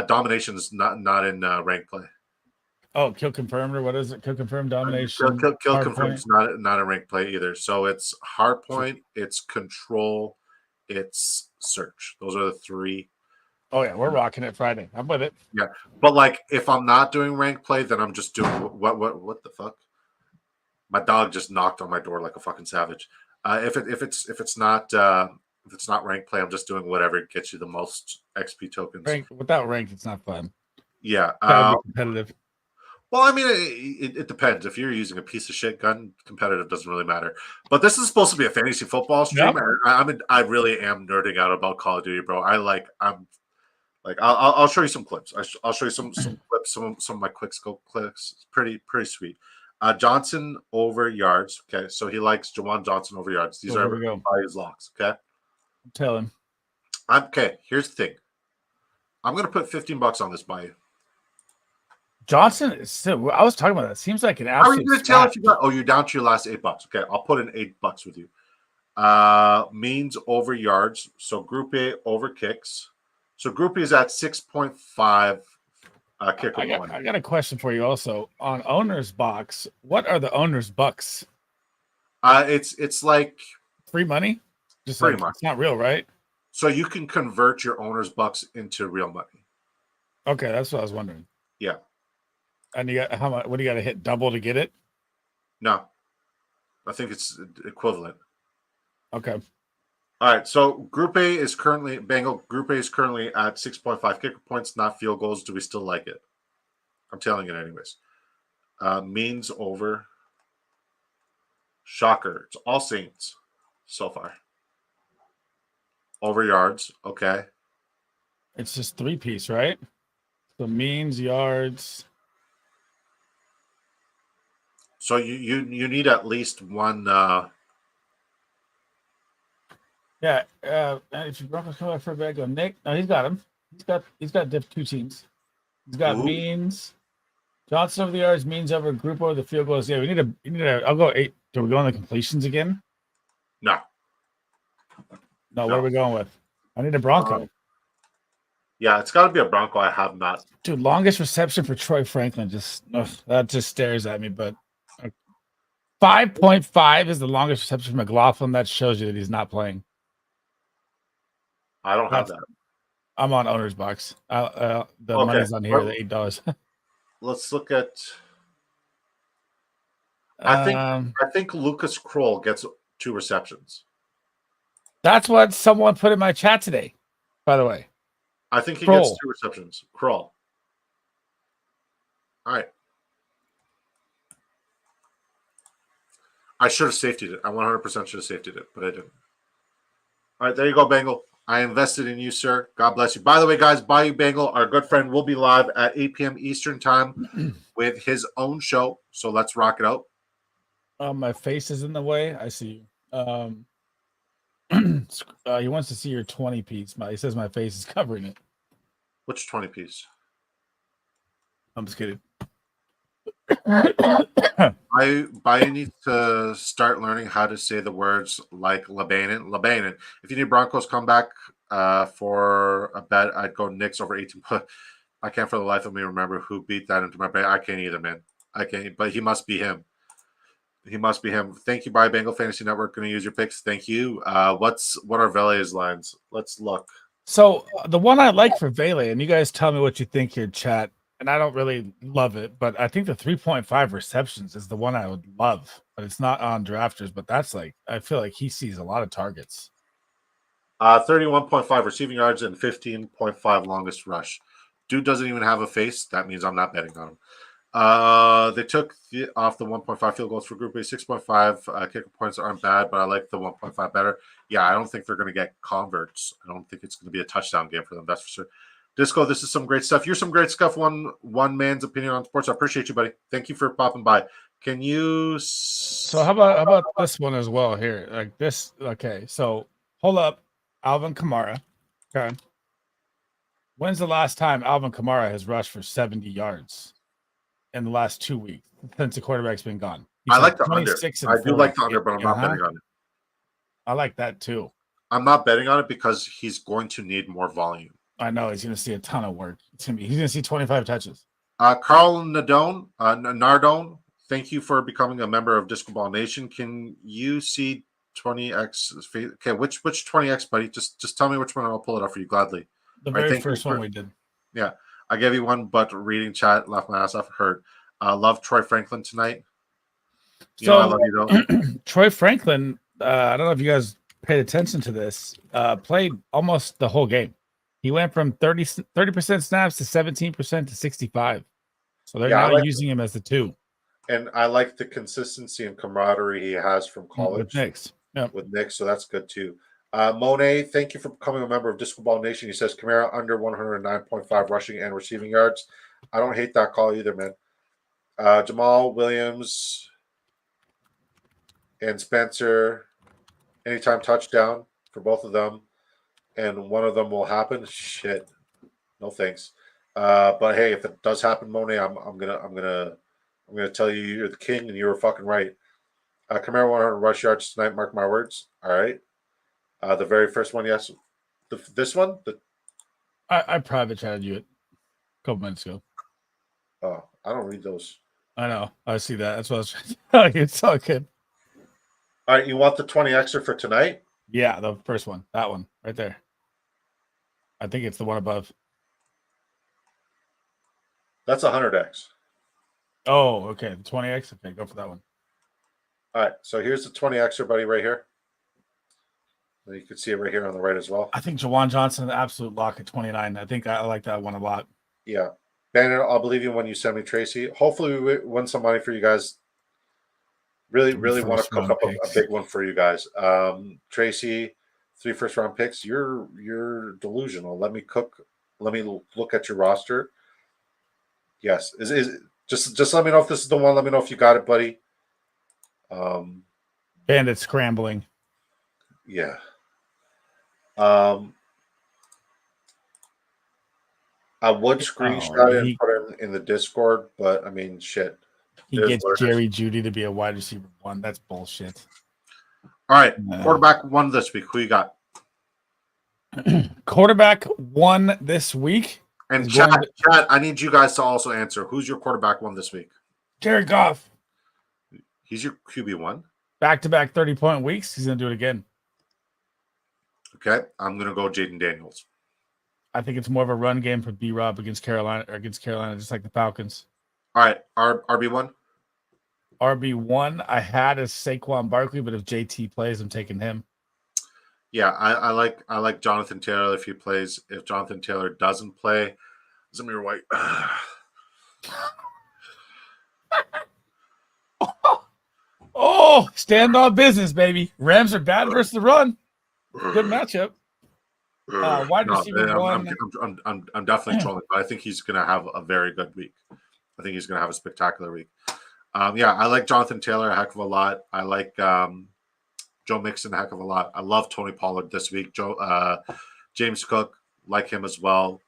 Domination's not in rank play. Oh, kill confirmed or what is it? Kill confirmed domination. Kill confirmed is not a rank play either. So it's hard point, it's control, it's search. Those are the 3. Oh yeah, we're rocking it Friday. I'm with it. Yeah, but like if I'm not doing rank play, then I'm just doing what the fuck. My dog just knocked on my door like a fucking savage. If it's not ranked play, I'm just doing whatever gets you the most XP tokens. Without ranked, it's not fun. Yeah, gotta be competitive. Well, I mean, it depends. If you're using a piece of shit gun, competitive doesn't really matter. But this is supposed to be a fantasy football stream, and I really am nerding out about Call of Duty, bro. I'll show you some clips. I'll show you some clips, some of my quick scope clips. It's pretty sweet. Johnson over yards. Okay, so he likes Jawan Johnson over yards. These are by his locks. Okay, tell him. Okay, here's the thing. I'm gonna put $15 on this by you. Johnson is still, I was talking about that. Seems like an absolute. How are you going to tell if you got? Oh, you're down to your last $8. Okay, I'll put in $8 with you. Means over yards. So Group A over kicks. So Group A is at 6.5 kicker point. I got a question for you also on owner's box. What are the owner's bucks? It's like free money. Just pretty much. It's not real, right? So you can convert your owner's bucks into real money. Okay, that's what I was wondering. Yeah. And you got how much? What do you got to hit double to get it? No, I think it's equivalent. Okay. All right. So Group A is currently at 6.5 kicker points, not field goals. Do we still like it? I'm telling it anyways. Means over. Shocker. It's all Saints so far. Over yards. Okay. It's just 3-piece, right? So means yards. So you need at least one. Yeah. If you Broncos come back for a bag, go Nick. No, he's got him. He's got diff 2 teams. He's got means. Johnson over the yards, means over group over the field goals. Yeah, we need a. I'll go 8. Do we go on the completions again? No. No. What are we going with? I need a Bronco. Yeah, it's got to be a Bronco. I have not. Dude, longest reception for Troy Franklin. That just stares at me, but. 5.5 is the longest reception for McLaughlin. That shows you that he's not playing. I don't have that. I'm on owner's box. The money's on here, the $8. Let's look at. I think Lucas Kroll gets 2 receptions. That's what someone put in my chat today, by the way. I think he gets 2 receptions. Kroll. All right. I should have safetied it. I 100% should have safetied it, but I didn't. All right, there you go, Bengal. I invested in you, sir. God bless you. By the way, guys, Bayou Bengal, our good friend, will be live at 8 p.m. Eastern time with his own show. So let's rock it out. My face is in the way. I see you. He wants to see your 20-piece. He says my face is covering it. Which 20-piece? I'm just kidding. I need to start learning how to say the words like Labanon. If you need Broncos comeback for a bet, I'd go Knicks over 18. But I can't for the life of me remember who beat that into my brain. I can't either, man. I can't. But he must be him. He must be him. Thank you, Buy Bengal Fantasy Network. Going to use your picks. Thank you. What are Vele's lines? Let's look. So the one I like for Vele, and you guys tell me what you think here, chat. And I don't really love it, but I think the 3.5 receptions is the one I would love. But it's not on drafters. But that's I feel like he sees a lot of targets. 31.5 receiving yards and 15.5 longest rush. Dude doesn't even have a face. That means I'm not betting on him. They took off the 1.5 field goals for Group A. 6.5 kicker points aren't bad, but I like the 1.5 better. Yeah, I don't think they're going to get converts. I don't think it's going to be a touchdown game for them. That's for sure. Disco, this is some great stuff. You're some great stuff. One man's opinion on sports. I appreciate you, buddy. Thank you for popping by. Can you? So how about this one as well here? Like this. Okay, so hold up, Alvin Kamara. Okay. When's the last time Alvin Kamara has rushed for 70 yards in the last 2 weeks since the quarterback's been gone? I like the under. I do like the under, but I'm not betting on it. I like that too. I'm not betting on it because he's going to need more volume. I know he's going to see a ton of work. He's going to see 25 touches. Carl Nardone, thank you for becoming a member of Disco Ball Nation. Can you see 20x? Okay, which 20x, buddy? Just tell me which one, and I'll pull it up for you gladly. The very first one we did. Yeah, I gave you one, but reading chat left my ass off. Hurt. Love Troy Franklin tonight. I love you though. Troy Franklin I don't know if you guys paid attention to this. Played almost the whole game. He went from 30% snaps to 17% to 65. So they're now using him as the 2. And I like the consistency and camaraderie he has from college with Knicks. Yep. With Knicks, so that's good too. Monet, thank you for becoming a member of Disco Ball Nation. He says Kamara under 109.5 rushing and receiving yards. I don't hate that call either, man. Jamal Williams and Spencer, anytime touchdown for both of them, and one of them will happen. Shit, no thanks. But hey, if it does happen, Monet, I'm gonna tell you you're the king and you were fucking right. Kamara 100 rush yards tonight. Mark my words. All right. The very first one, yes. This one, I private chatted you a couple minutes ago. Oh, I don't read those. I know. I see that. That's what I was trying to tell you. It's all good. All right, you want the 20 extra for tonight? Yeah, the first one. That one right there. I think it's the one above. That's 100x. Oh, okay. The 20x. Okay, go for that one. All right, so here's the 20 extra, buddy, right here. You can see it right here on the right as well. I think Jawan Johnson, absolute lock at 29. I think I like that one a lot. Yeah. Banner, I'll believe you when you send me Tracy. Hopefully we win some money for you guys. Really want to cook up a big one for you guys. Tracy, 3 first-round picks. You're delusional. Let me look at your roster. Yes. Is just let me know if this is the one. Let me know if you got it, buddy. Bandit scrambling. Yeah. I would screenshot it and put it in the Discord, but I mean, shit. He gets Jerry Jeudy to be a wide receiver 1. That's bullshit. All right, quarterback 1 this week. Who you got? Quarterback 1 this week. And chat, I need you guys to also answer. Who's your quarterback 1 this week? Jared Goff. He's your QB1. Back-to-back 30-point weeks. He's going to do it again. Okay, I'm going to go Jaden Daniels. I think it's more of a run game for B-Rob against Carolina, just like the Falcons. All right, RB1. RB1, I had as Saquon Barkley, but if JT plays, I'm taking him. Yeah, I like Jonathan Taylor if he plays. If Jonathan Taylor doesn't play, Zamir White. Oh, stand on business, baby. Rams are bad versus the run. Good matchup. Wide receiver 1. I'm definitely trolling, but I think he's going to have a very good week. I think he's going to have a spectacular week. Yeah, I like Jonathan Taylor a heck of a lot. I like Joe Mixon a heck of a lot. I love Tony Pollard this week. James Cook, like him as well.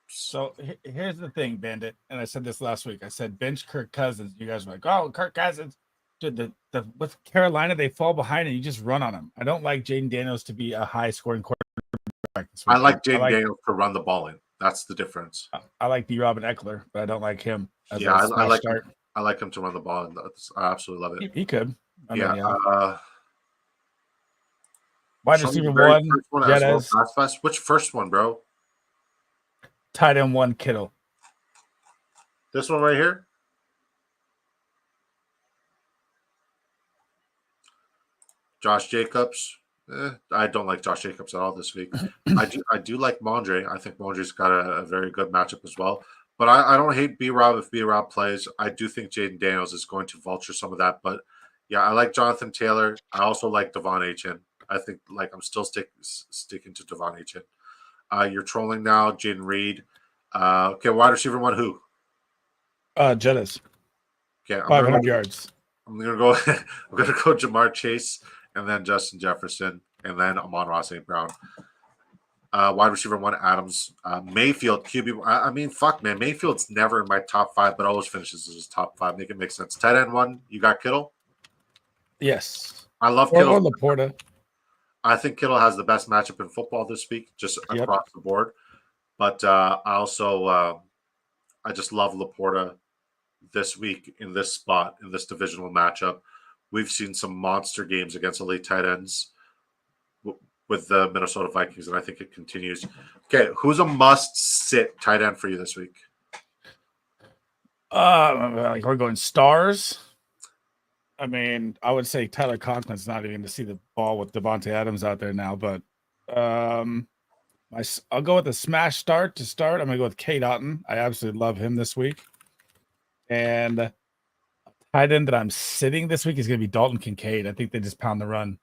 So here's the thing, Bandit, and I said this last week. I said bench Kirk Cousins. You guys were like, "Oh, Kirk Cousins." Dude, with Carolina, they fall behind and you just run on them. I don't like Jaden Daniels to be a high-scoring quarterback. I like Jaden Daniels to run the ball in. That's the difference. I like B-Rob and Eckler, but I don't like him. Yeah, I like him to run the ball, and I absolutely love it. He could. I mean, wide receiver 1, Jettas. Well. Which first one, bro? Tight end 1, Kittle. This one right here? Josh Jacobs. I don't like Josh Jacobs at all this week. I do like Mondre. I think Mondre's got a very good matchup as well. But I don't hate B-Rob if B-Rob plays. I do think Jaden Daniels is going to vulture some of that. But, yeah, I like Jonathan Taylor. I also like Devon Achane. I think, I'm still sticking to Devon Achane. You're trolling now, Jaden Reed. Okay, wide receiver 1, who? Jettas. Okay, 500 yards. I'm gonna go Jamar Chase, and then Justin Jefferson, and then Amon-Ra St. Brown. Wide receiver 1, Adams. Mayfield, QB. I mean, fuck, man. Mayfield's never in my top 5, but always finishes as his top 5. Make it make sense. Tight end 1, you got Kittle? Yes. I love Kittle. Or Laporta. I think Kittle has the best matchup in football this week, just across the board. But I just love Laporta this week in this spot, in this divisional matchup. We've seen some monster games against elite tight ends with the Minnesota Vikings, and I think it continues. Okay, who's a must-sit tight end for you this week? We're going stars. I mean, I would say Tyler Conklin's not even going to see the ball with Devontae Adams out there now, but I'll go with a smash start to start. I'm going to go with Kate Otten. I absolutely love him this week. And tight end that I'm sitting this week is going to be Dalton Kincaid. I think they just pound the run.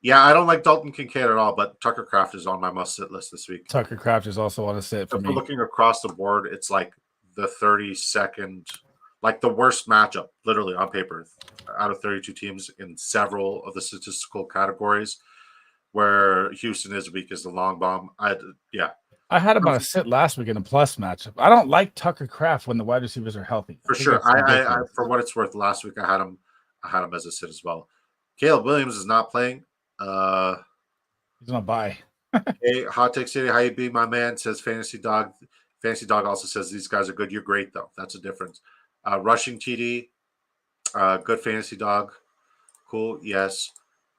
Yeah, I don't like Dalton Kincaid at all, but Tucker Kraft is on my must-sit list this week. Tucker Kraft is also on a sit for me. Looking across the board, it's like the 32nd, like the worst matchup, literally on paper, out of 32 teams in several of the statistical categories, where Houston is weak as the long bomb. I had him on a sit last week in a plus matchup. I don't like Tucker Kraft when the wide receivers are healthy. For sure. I for what it's worth, last week I had him as a sit as well. Caleb Williams is not playing. He's on a bye. Hey, Hot Take City, how you be, my man? Says Fantasy Dog. Fantasy Dog also says these guys are good. You're great though. That's a difference. Rushing TD, good Fantasy Dog. Cool. Yes.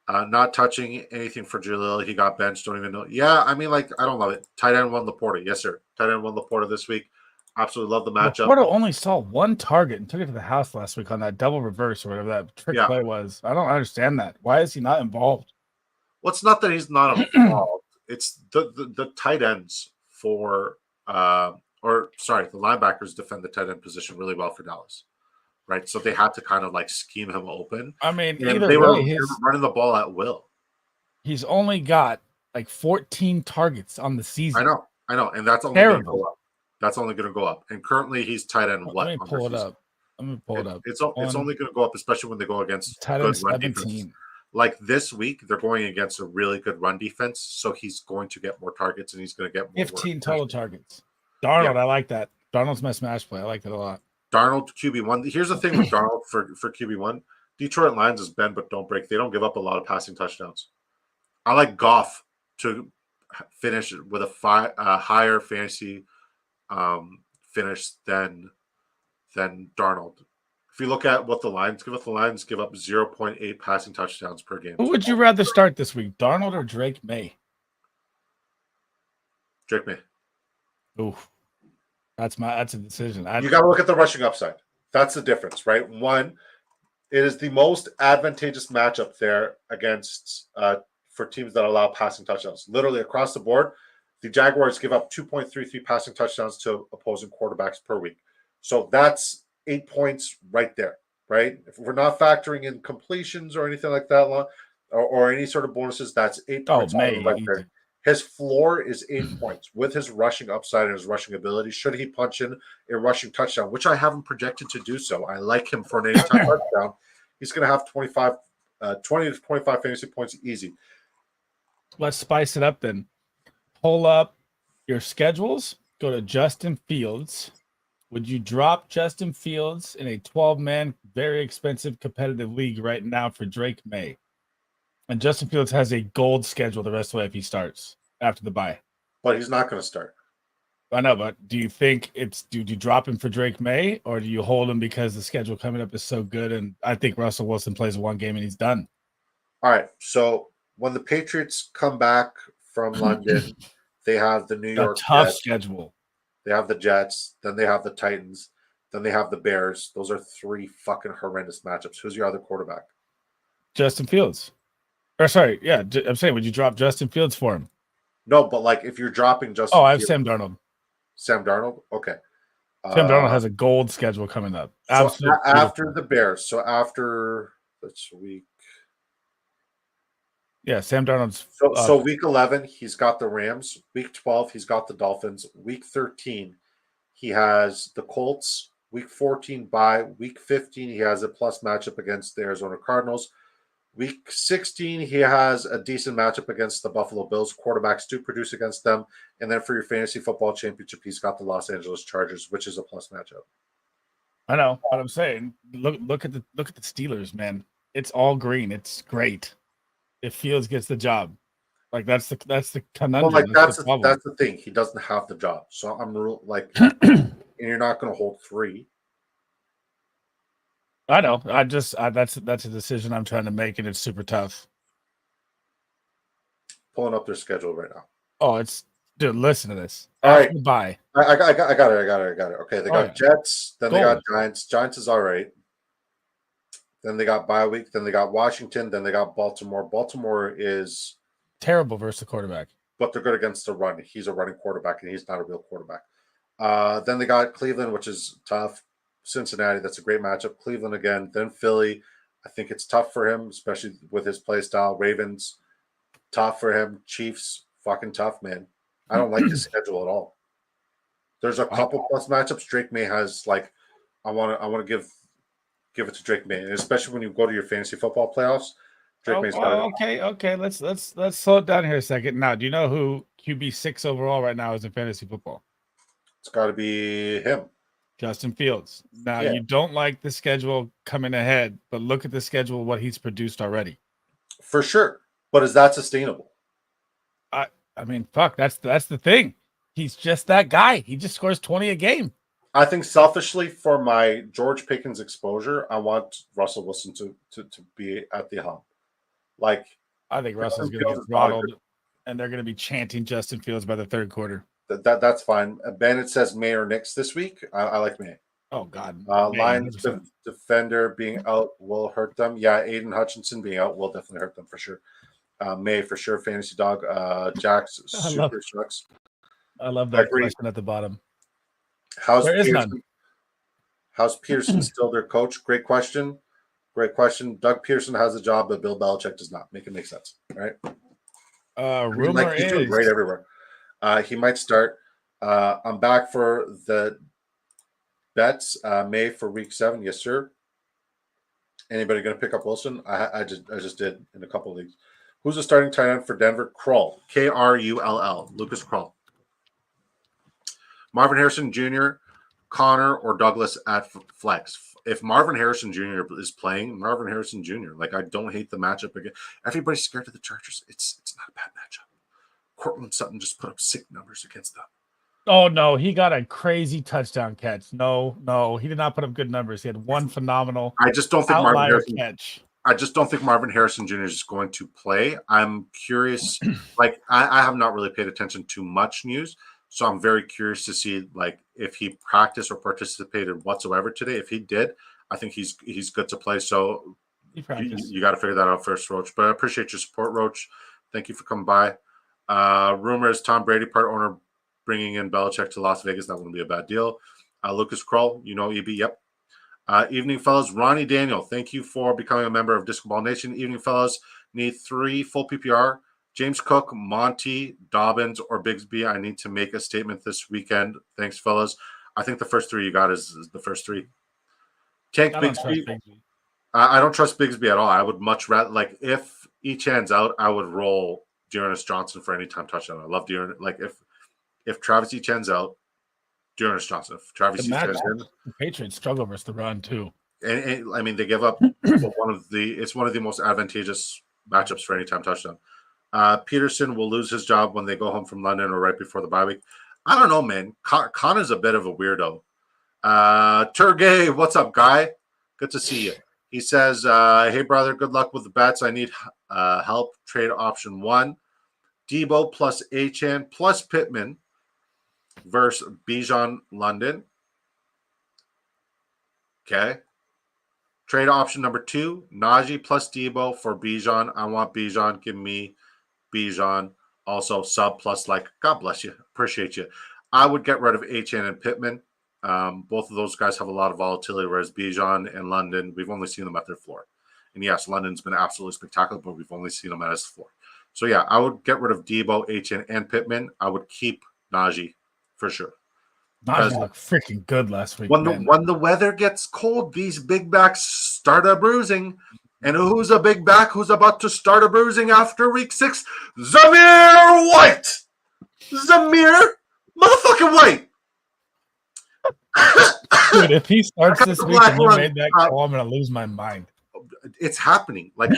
Not touching anything for Jalil. He got benched. Don't even know. Yeah, I mean, like, I don't love it. Tight end won Laporta. Yes, sir. Tight end won Laporta this week. Absolutely love the matchup. Laporta only saw one target and took it to the house last week on that double reverse or whatever that trick play was. I don't understand that. Why is he not involved? Well, it's not that he's not involved. It's the tight ends for the linebackers defend the tight end position really well for Dallas. Right, so they had to kind of like scheme him open. I mean, they were running the ball at will. He's only got like 14 targets on the season. I know, and that's only going to go up. That's only going to go up. And currently, he's tight end. Let me pull it up. It's only going to go up, especially when they go against tight end 17. Like this week, they're going against a really good run defense, so he's going to get more targets, and he's going to get more 15 total targets. Darnold, I like that. Darnold's my smash play. I like that a lot. Darnold QB1. Here's the thing with Darnold for QB1. Detroit Lions is bend but don't break. They don't give up a lot of passing touchdowns. I like Goff to finish with a higher fantasy finish than Darnold. If you look at what the Lions give up 0.8 passing touchdowns per game. Who would you rather start this week, Darnold or Drake May? Drake May. Ooh. That's a decision. You got to look at the rushing upside. That's the difference, right? One, it is the most advantageous matchup there against for teams that allow passing touchdowns. Literally across the board, the Jaguars give up 2.33 passing touchdowns to opposing quarterbacks per week. So that's 8 points right there, right? If we're not factoring in completions or anything like that, or any sort of bonuses, that's 8 points right there. His floor is 8 points with his rushing upside and his rushing ability. Should he punch in a rushing touchdown, which I haven't projected to do so, I like him for an anytime touchdown. He's going to have 20 to 25 fantasy points easy. Let's spice it up then. Pull up your schedules. Go to Justin Fields. Would you drop Justin Fields in a 12-man, very expensive competitive league right now for Drake May? And Justin Fields has a gold schedule the rest of the way if he starts after the bye. But he's not going to start. I know, but do you think do you drop him for Drake May, or do you hold him because the schedule coming up is so good? And I think Russell Wilson plays one game and he's done. All right. So when the Patriots come back from London, they have the New York tough schedule. They have the Jets, then they have the Titans, then they have the Bears. Those are three fucking horrendous matchups. Who's your other quarterback? Justin Fields. Or sorry, yeah, I'm saying, would you drop Justin Fields for him? No, but like if you're dropping Justin I have Fields, Sam Darnold. Sam Darnold? Okay. Sam Darnold has a gold schedule coming up. So after the Bears. So after this week. Yeah, Sam Darnold's. So week 11, he's got the Rams. Week 12, he's got the Dolphins. Week 13, he has the Colts. Week 14, bye. Week 15, he has a plus matchup against the Arizona Cardinals. Week 16, he has a decent matchup against the Buffalo Bills. Quarterbacks do produce against them. And then for your fantasy football championship, he's got the Los Angeles Chargers, which is a plus matchup. I know what I'm saying. Look at the Steelers, man. It's all green. It's great. If Fields gets the job, like that's the conundrum. Well, like that's the thing. He doesn't have the job, so I'm like, and you're not going to hold three. I know. That's a decision I'm trying to make, and it's super tough. Pulling up their schedule right now. Oh, dude. Listen to this. All right, bye. I got it. Okay, they got Jets. Then they got Giants. Giants is all right. Then they got bye week. Then they got Washington. Then they got Baltimore. Baltimore is terrible versus the quarterback, but they're good against the run. He's a running quarterback, and he's not a real quarterback. Then they got Cleveland, which is tough. Cincinnati, that's a great matchup. Cleveland again. Then Philly. I think it's tough for him, especially with his play style. Ravens, tough for him. Chiefs, fucking tough, man. I don't like his schedule at all. There's a couple plus matchups. Drake May has like, I want to give it to Drake May, and especially when you go to your fantasy football playoffs. Drake May's okay. Let's slow it down here a second. Now, do you know who QB6 overall right now is in fantasy football? It's got to be him. Justin Fields. Now, you don't like the schedule coming ahead, but look at the schedule, what he's produced already. For sure. But is that sustainable? I mean, fuck, that's the thing. He's just that guy. He just scores 20 a game. I think selfishly for my George Pickens exposure, I want Russell Wilson to be at the helm. Like, I think Russell's going to get throttled, and they're going to be chanting Justin Fields by the third quarter. That's fine. Bennett says May or Knicks this week. I like May. Oh, God. Lions defender being out will hurt them. Yeah, Aiden Hutchinson being out will definitely hurt them for sure. May for sure. Fantasy dog. Jack's super sucks. I love that question at the bottom. How's Pearson still their coach? Great question. Doug Pearson has a job, but Bill Belichick does not. Make it make sense, right? Rumor he's doing great everywhere. He might start. I'm back for the bets. May for week 7. Yes, sir. Anybody going to pick up Wilson? I just did in a couple of leagues. Who's the starting tight end for Denver? Krull. Krull. Lucas Krull. Marvin Harrison Jr., Connor, or Douglas at flex. If Marvin Harrison Jr. is playing, Marvin Harrison Jr. Like, I don't hate the matchup again. Everybody's scared of the Chargers. It's not a bad matchup. Cortland Sutton just put up sick numbers against them. Oh, no. He got a crazy touchdown catch. No. He did not put up good numbers. He had one phenomenal I just don't think Marvin Harrison catch. I just don't think Marvin Harrison Jr. is going to play. I'm curious. Like, I have not really paid attention to much news, so I'm very curious to see like if he practiced or participated whatsoever today. If he did, I think he's good to play. So you got to figure that out first, Roach. But I appreciate your support, Roach. Thank you for coming by. Rumors: Tom Brady, part owner, bringing in Belichick to Las Vegas. That wouldn't be a bad deal. Lucas Krull, EB. Yep. Evening, fellas. Ronnie Daniel, thank you for becoming a member of Disco Ball Nation. Evening, fellas. Need 3 full PPR. James Cook, Monty, Dobbins, or Bigsby. I need to make a statement this weekend. Thanks, fellas. I think the first 3 you got is the first 3. Tank Bigsby. I don't trust Bigsby at all. I would much rather, like, if Echan's out, I would roll Dearness Johnson for any time touchdown. I love Dearness. Like, if Travis Echan's out, Dearness Johnson. If Travis Echan's in, the Patriots struggle versus the run too. And I mean, they give up one of the most advantageous matchups for any time touchdown. Peterson will lose his job when they go home from London or right before the bye week. I don't know, man. Con is a bit of a weirdo. Turgay, what's up, guy? Good to see you. He says, hey, brother, good luck with the bets. I need help. Trade option 1. Debo plus Achan plus Pittman versus Bijan London. Okay. Trade option number 2. Najee plus Debo for Bijan. I want Bijan. Give me Bijan. Also, sub plus like. God bless you. Appreciate you. I would get rid of Achan and Pittman. Both of those guys have a lot of volatility, whereas Bijan and London, we've only seen them at their floor. And yes, London's been absolutely spectacular, but we've only seen them at his floor. So yeah, I would get rid of Debo, Achan, and Pittman. I would keep Najee for sure. Najee looked freaking good last week. When the weather gets cold, these big backs start a bruising. And who's a big back who's about to start a bruising after week 6? Zamir White! Zamir motherfucking White! Dude, if he starts this week and you made that call, I'm going to lose my mind. It's happening. Like,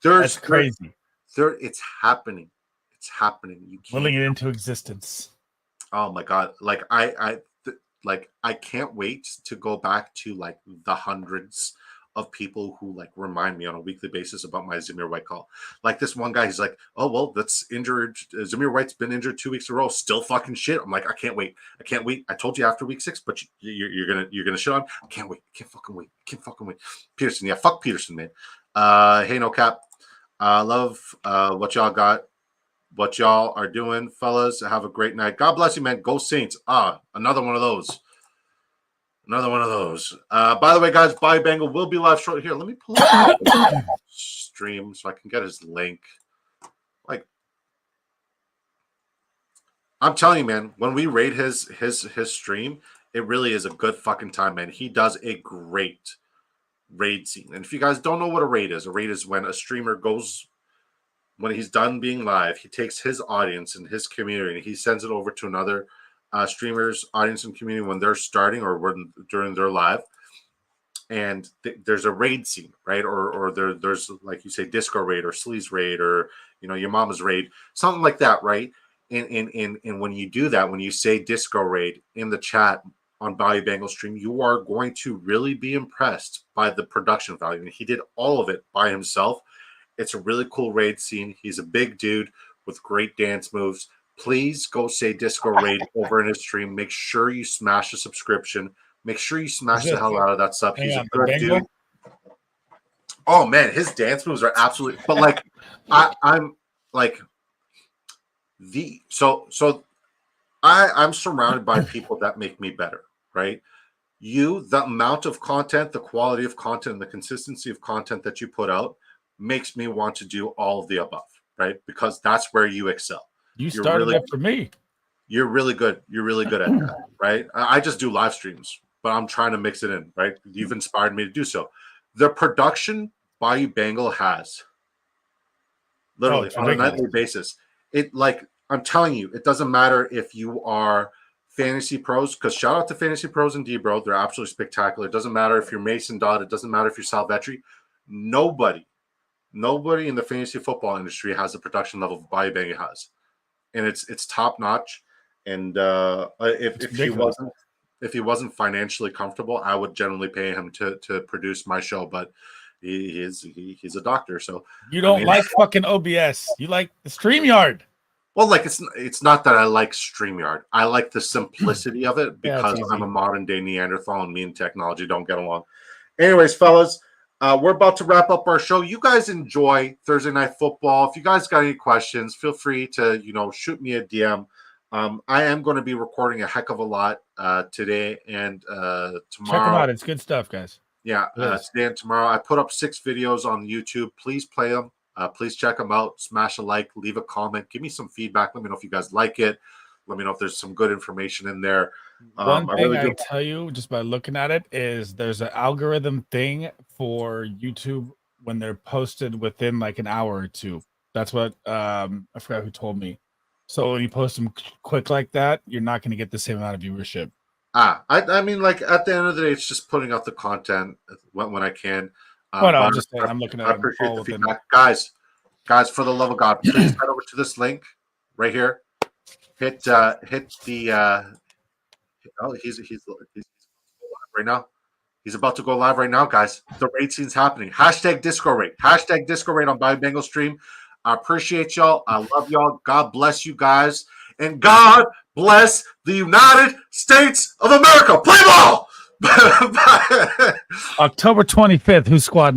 that's crazy. It's happening. It's happening. You can't willing it into existence. Oh my god! Like I can't wait to go back to like the hundreds of people who like remind me on a weekly basis about my Zamir White call. Like this one guy, he's like, "Oh well, that's injured. Zamir White's been injured 2 weeks in a row, still fucking shit." I'm like, "I can't wait. I can't wait. I told you after week 6, but you're gonna shit on. I can't wait. I can't fucking wait. I can't fucking wait." Peterson, yeah, fuck Peterson, man. Hey, no cap. Love what y'all got. What y'all are doing, fellas. Have a great night. God bless you, man. Go Saints. Another one of those. Another one of those. By the way, guys, Bobby Bengal will be live shortly here. Let me pull up stream so I can get his link. Like, I'm telling you, man, when we raid his stream, it really is a good fucking time, man. He does a great raid scene. And if you guys don't know what a raid is when a streamer goes, when he's done being live, he takes his audience and his community and he sends it over to another streamers, audience, and community when they're starting or during their live, and there's a raid scene, right? Or there's like you say, disco raid or sleaze raid or your mama's raid, something like that, right? And when you do that, when you say disco raid in the chat on Bobby Bengal stream, you are going to really be impressed by the production value. And he did all of it by himself. It's a really cool raid scene. He's a big dude with great dance moves. Please go say disco raid over in his stream. Make sure you smash the subscription. Make sure you smash the hell out of that sub. He's a good dude. Oh man, his dance moves are absolutely. But like, I'm like I'm surrounded by people that make me better, right? The amount of content, the quality of content, and the consistency of content that you put out makes me want to do all of the above, right? Because that's where you excel. You started really, that for me. You're really good. You're really good at that, right? I just do live streams, but I'm trying to mix it in, right? You've inspired me to do so. The production Bayou Bengal has, literally on a nightly basis. I'm telling you, it doesn't matter if you are fantasy pros, because shout out to fantasy pros and D-Bro. They're absolutely spectacular. It doesn't matter if you're Mason Dodd. It doesn't matter if you're Salvetri. Nobody in the fantasy football industry has the production level Bayou Bengal has. And it's top notch. And if he wasn't financially comfortable, I would generally pay him to produce my show. But he's a doctor, so you don't like fucking OBS. You like the StreamYard. Well, like it's not that I like StreamYard. I like the simplicity of it because I'm a modern day Neanderthal and me and technology don't get along. Anyways, fellas. We're about to wrap up our show. You guys enjoy Thursday Night Football. If you guys got any questions, feel free to, shoot me a DM. I am going to be recording a heck of a lot today and tomorrow. Check them out. It's good stuff, guys. Yeah, today and tomorrow. I put up 6 videos on YouTube. Please play them. Please check them out. Smash a like. Leave a comment. Give me some feedback. Let me know if you guys like it. Let me know if there's some good information in there. One thing I tell you just by looking at it is there's an algorithm thing for YouTube when they're posted within like an hour or two. That's what I forgot who told me. So when you post them quick like that, you're not going to get the same amount of viewership. I mean, like at the end of the day, it's just putting out the content when I can. I'm just saying, I'm looking at. I appreciate the feedback, guys. For the love of God, please head over to this link right here. Hit the. Oh, he's right now. He's about to go live right now, guys. The raid scene's happening. Hashtag disco raid. Hashtag disco raid on Bobby Bengal stream. I appreciate y'all. I love y'all. God bless you guys. And God bless the United States of America. Play ball! October 25th. Who's squadding?